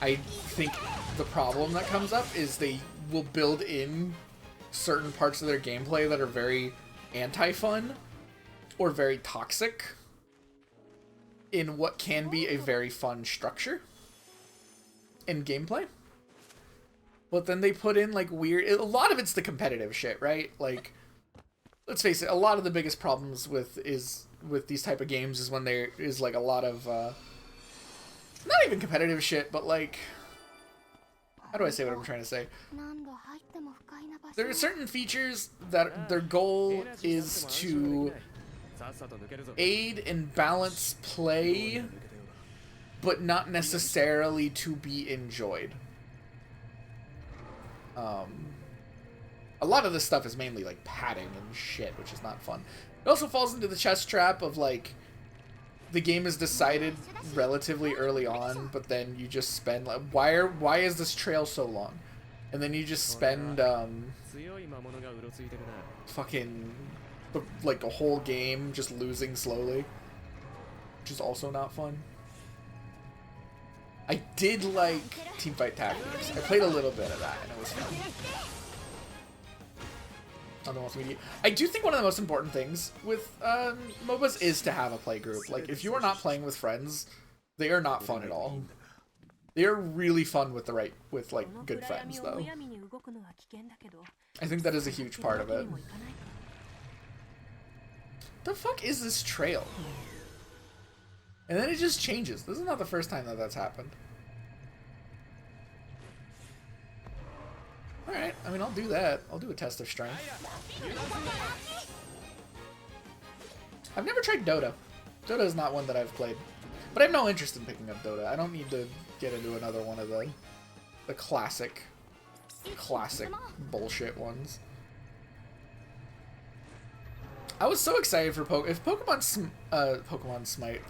I think the problem that comes up is they will build in certain parts of their gameplay that are very anti-fun or very toxic in what can be a very fun structure in gameplay. But then they put in like weird, a lot of it's the competitive shit, right? Like, let's face it, a lot of the biggest problems with these type of games is when there is like a lot of not even competitive shit, but like, how do I say what I'm trying to say? There are certain features that their goal is to aid and balance play, but not necessarily to be enjoyed. A lot of this stuff is mainly like padding and shit, which is not fun. It also falls into the chess trap of like, the game is decided relatively early on, but then you just spend like, why is this trail so long? And then you just spend fucking like a whole game just losing slowly, which is also not fun. I did like Teamfight Tactics. I played a little bit of that and it was fun. I do think one of the most important things with MOBAs is to have a play group. Like, if you are not playing with friends, they are not fun at all. They are really fun with like good friends, though. I think that is a huge part of it. The fuck is this trail? And then it just changes. This is not the first time that that's happened. Alright, I mean, I'll do that. I'll do a test of strength. I've never tried Dota. Dota is not one that I've played. But I have no interest in picking up Dota. I don't need to get into another one of the classic bullshit ones. I was so excited for Pokemon Smite.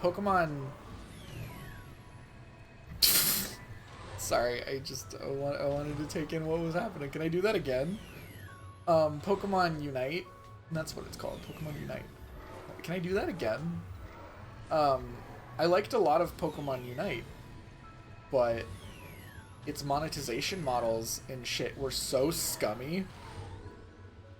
Sorry, I wanted to take in what was happening. Can I do that again? Pokemon Unite. That's what it's called. Pokemon Unite. Can I do that again? I liked a lot of Pokemon Unite, but its monetization models and shit were so scummy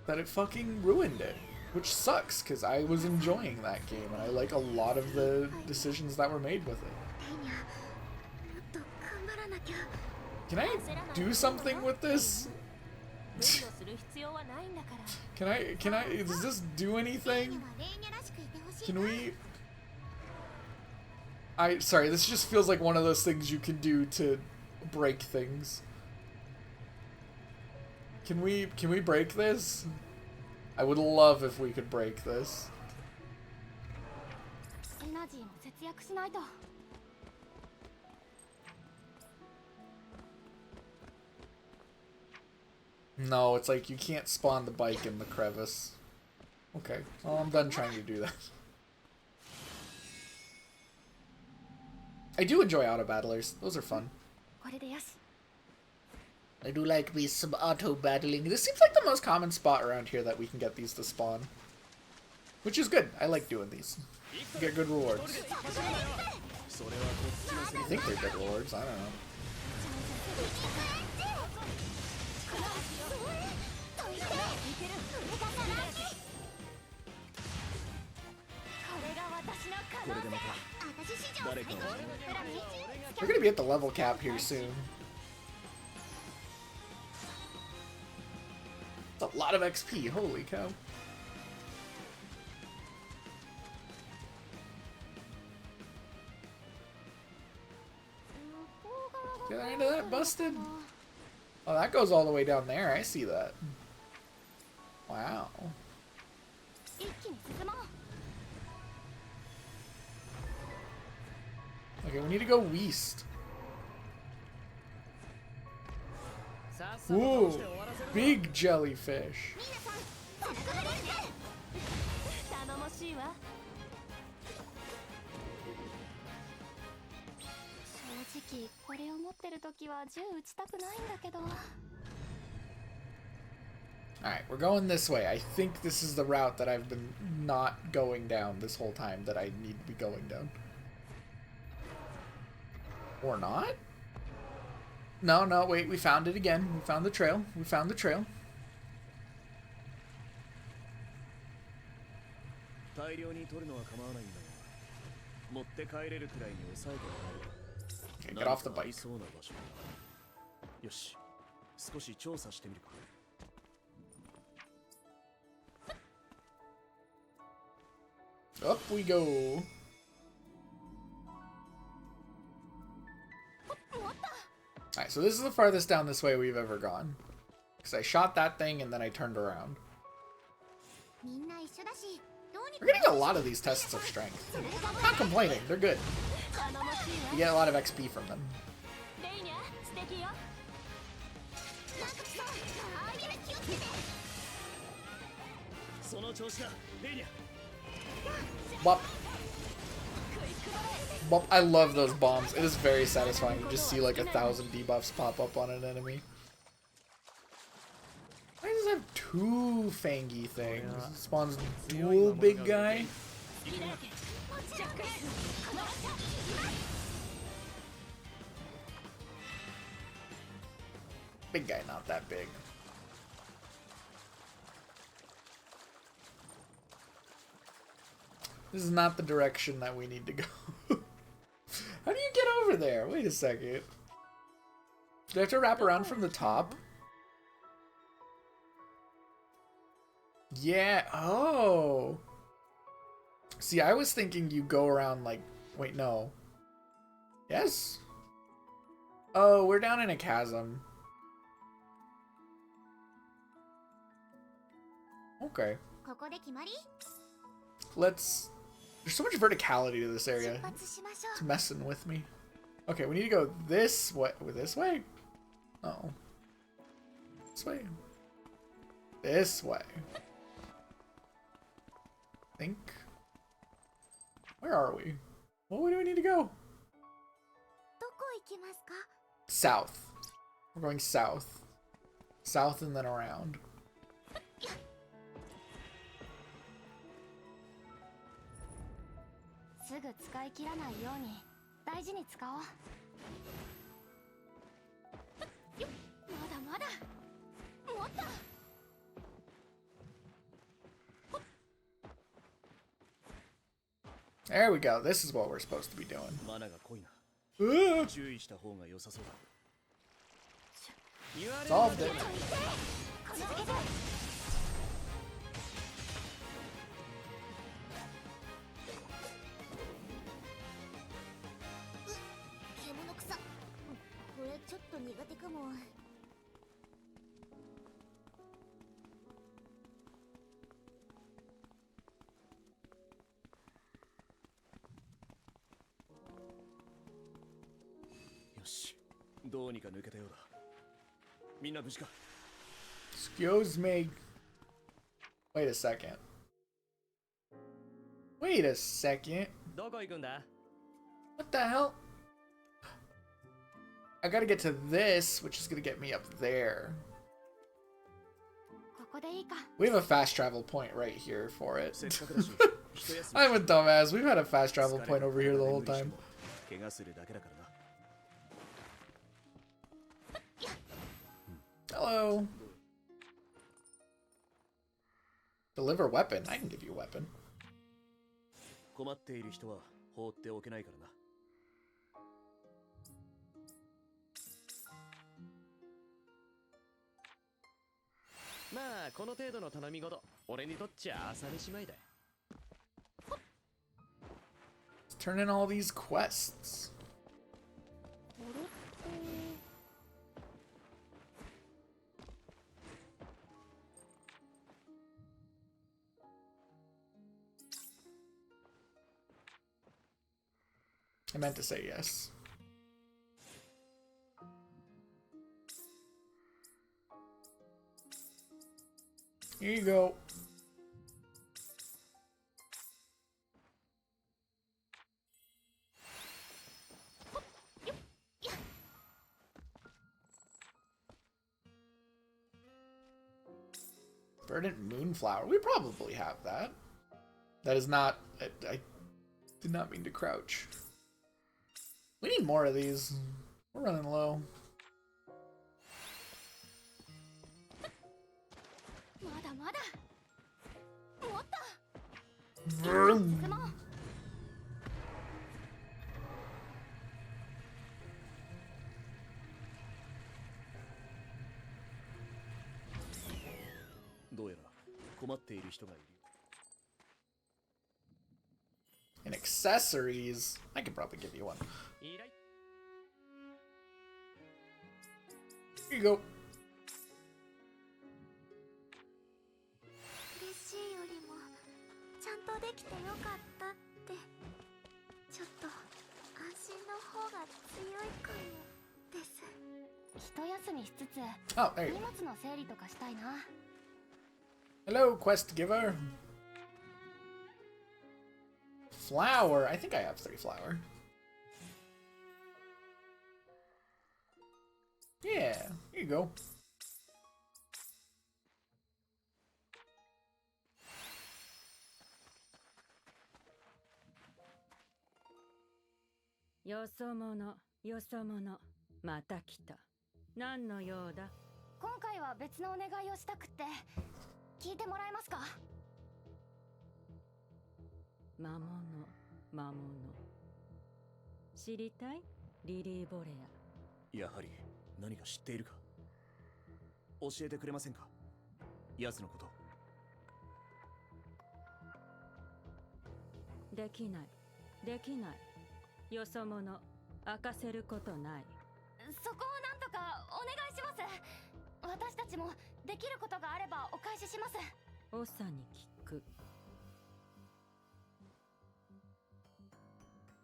that it fucking ruined it. Which sucks, because I was enjoying that game, and I like a lot of the decisions that were made with it. Can I do something with this? Can I, does this do anything? Can we... sorry, this just feels like one of those things you can do to break things. Can we break this? I would love if we could break this. No, it's like you can't spawn the bike in the crevice. Okay, well, I'm done trying to do that. I do enjoy auto battlers. Those are fun. I do like me some auto battling. This seems like the most common spot around here that we can get these to spawn. Which is good. I like doing these. You get good rewards. I think they're good rewards. I don't know. We're gonna be at the level cap here soon. It's a lot of XP, holy cow. Get into that, busted? Oh, that goes all the way down there. I see that. Wow. Okay, we need to go west. Ooh, big jellyfish. Alright, we're going this way. I think this is the route that I've been not going down this whole time that I need to be going down. Or not? No, no, wait, we found it again. We found the trail. We found the trail. Okay, get off the bike. Up we go. Alright, so this is the farthest down this way we've ever gone. Because I shot that thing and then I turned around. We're getting a lot of these tests of strength. I'm not complaining, they're good. You get a lot of XP from them. Bop. Bop. I love those bombs. It is very satisfying to just see like 1,000 debuffs pop up on an enemy. Why does it have two fangy things? It spawns dual big guy. Big guy, not that big. This is not the direction that we need to go. How do you get over there? Wait a second. Do I have to wrap around from the top? Yeah. Oh. See, I was thinking you go around like... Wait, no. Yes? Oh, we're down in a chasm. Okay. Let's... There's so much verticality to this area. It's messing with me. Okay, we need to go this way. This way? Oh. This way. This way. I think. Where are we? What way do we need to go? South. We're going south. South and then around. There we go. This is what we're supposed to be doing. Solved it. Excuse me. Wait a second. Wait a second. What the hell? I gotta get to this, which is gonna get me up there. We have a fast travel point right here for it. I'm a dumbass. We've had a fast travel point over here the whole time. Hello. Deliver weapon. I can give you a weapon. Let's turn in all these quests. I meant to say yes. Here you go. Verdant Moonflower. We probably have that. That is not... I did not mean to crouch. We need more of these. We're running low. And accessories. I could probably give you one. Here you go. Oh, there you go. Hello, quest giver. Flower. I think I have 3 flower. Yeah, here you go. Yosomono, yosomono, mata kita. 何の用だ? 今回は別のお願いをしたくって聞いてもらえますか? 魔物、魔物。知りたい? リリー・ボレア。やはり何か知っているか? 教えてくれませんか? 奴のこと。できないできない。よそ者明かせることない。そこをなんとかお願いします。私たちもできることがあればお返しします。長に聞く。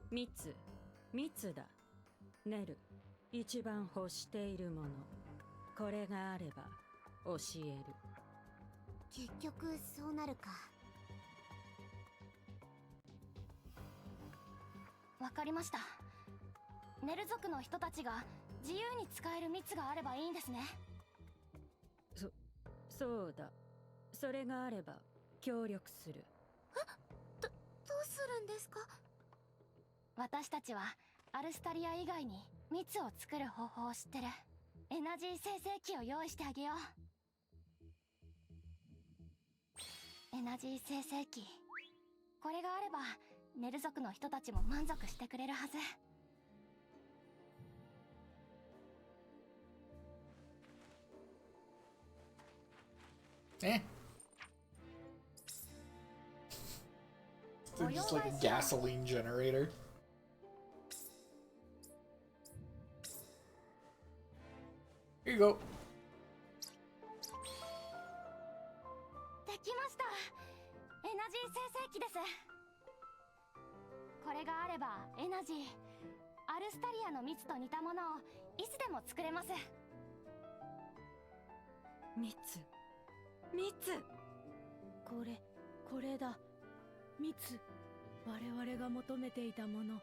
蜜だ。ネル一番欲しているもの、これがあれば教える。結局そうなるか。わかりました。ネル族の人たちが自由に使える蜜があればいいんですね。そうだ。それがあれば協力する。どうするんですか？私たちはアルスタリア以外に蜜を作る方法を知ってる。エナジー生成器を用意してあげよう。エナジー生成器、これがあればネル族の人たちも満足してくれるはず。Eh. They're just like a gasoline generator. Here you go. できました。エナジー生成器です。これがあればエナジー、アルスタリアの蜜と似たものをいつでも作れます。蜜。これだ。蜜。我々が求めていたもの。す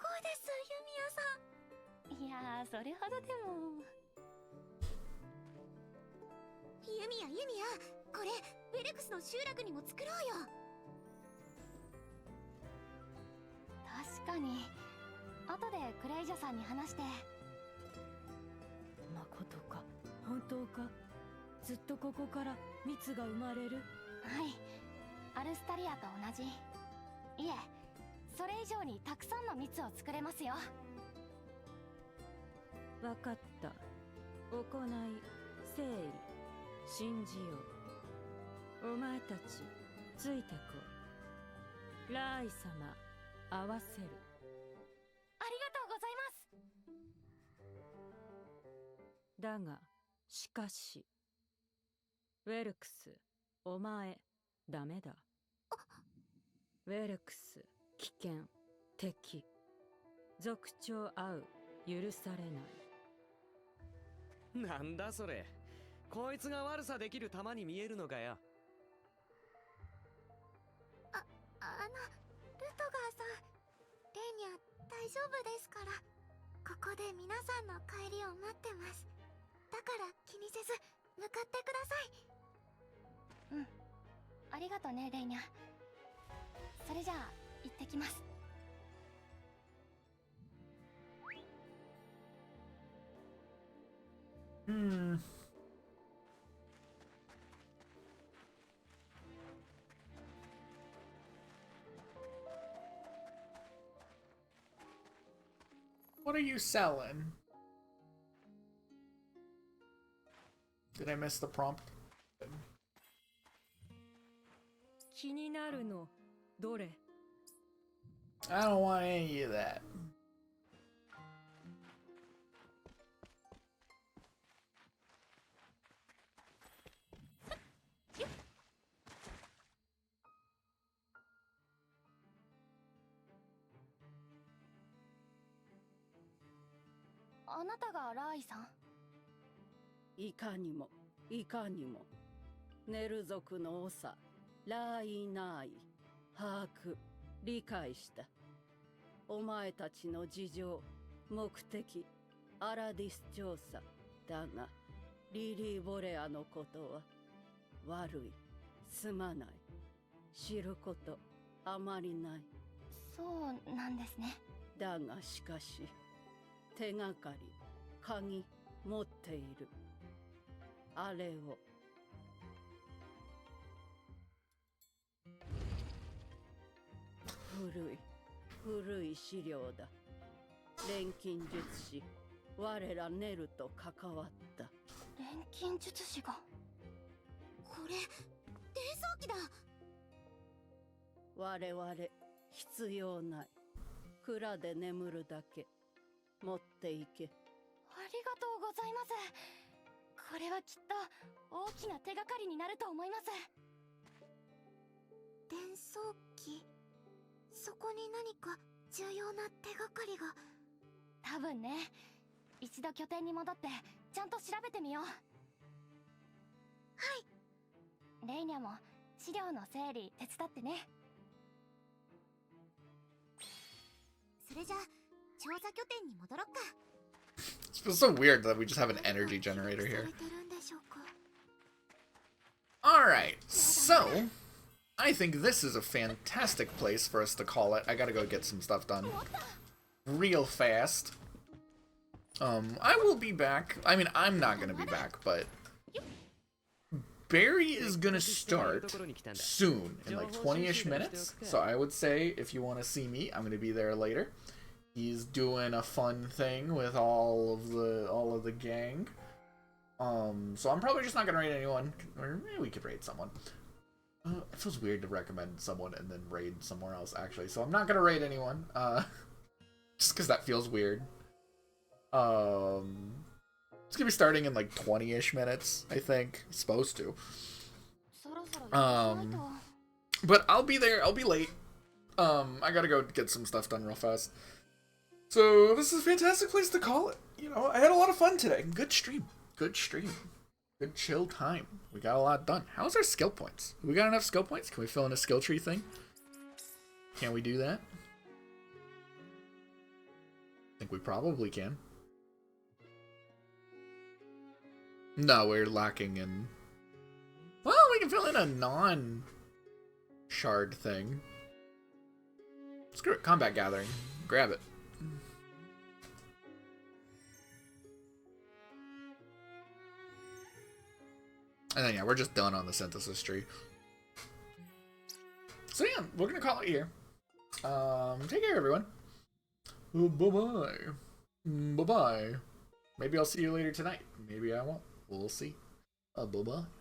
ごいです、ユミヤさん。いやー、それほどでも。ユミヤ、これベルクスの集落にも作ろうよ。確かに。後でクレイジャさんに話して。まことか、本当か。ずっとここから蜜が生まれる。はい、アルスタリアと同じ。いえ、それ以上にたくさんの蜜を作れますよ。わかった。行い、誠意、信じよう。お前たちついてこい。ラーイ様、合わせる。ありがとうございます。だがしかし、ウェルクス、お前ダメだ。ウェルクス、危険、敵、族長会う、許されない。なんだそれ。こいつが悪さできる玉に見えるのかよ。ルトガーさん、レーニャ大丈夫ですから。ここで皆さんの帰りを待ってます。だから気にせず向かってください。うん、ありがとねレイニャ。それじゃあ行ってきます。What are you selling? Did I miss the prompt? 気になるのどれ？ I don't want any of that. あなたがラーイさん？いかにもネル族の長、ラーイナーイ、把握、理解した。お前たちの事情、目的、アラディス調査だが、リリー・ボレアのことは悪い、すまない、知ることあまりない。そうなんですね。だがしかし、手がかり、鍵持っている。あれを。古い資料だ。錬金術師、我らネルと関わった。錬金術師が。これ、デザ装機だ。我々必要ない。蔵で眠るだけ。持っていけ。ありがとうございます。これはきっと大きな手がかりになると思います。伝送機、そこに何か重要な手がかりが。多分ね。一度拠点に戻ってちゃんと調べてみよう。はい。レイニャも資料の整理手伝ってね。それじゃ調査拠点に戻ろっか。It feels so weird that we just have an energy generator here. Alright, so I think this is a fantastic place for us to call it. I gotta go get some stuff done real fast. I will be back. I mean, I'm not gonna be back, but Barry is gonna start soon, in like 20-ish minutes. So I would say if you want to see me, I'm gonna be there later. He's doing a fun thing with all of the gang. So I'm probably just not gonna raid anyone, or maybe we could raid someone. It feels weird to recommend someone and then raid somewhere else, actually. So I'm not gonna raid anyone, just because that feels weird. It's gonna be starting in like 20-ish minutes, I think. It's supposed to. But I'll be there. I'll be late. I gotta go get some stuff done real fast. So this is a fantastic place to call it. You know, I had a lot of fun today. Good stream. Good stream. Good chill time. We got a lot done. How's our skill points? We got enough skill points? Can we fill in a skill tree thing? Can we do that? I think we probably can. No, we're lacking in... Well, we can fill in a non-shard thing. Screw it. Combat gathering. Grab it. And then, yeah, we're just done on the synthesis tree. So, yeah, we're going to call it here. Take care, everyone. Bye-bye. Bye-bye. Maybe I'll see you later tonight. Maybe I won't. We'll see. Bye-bye.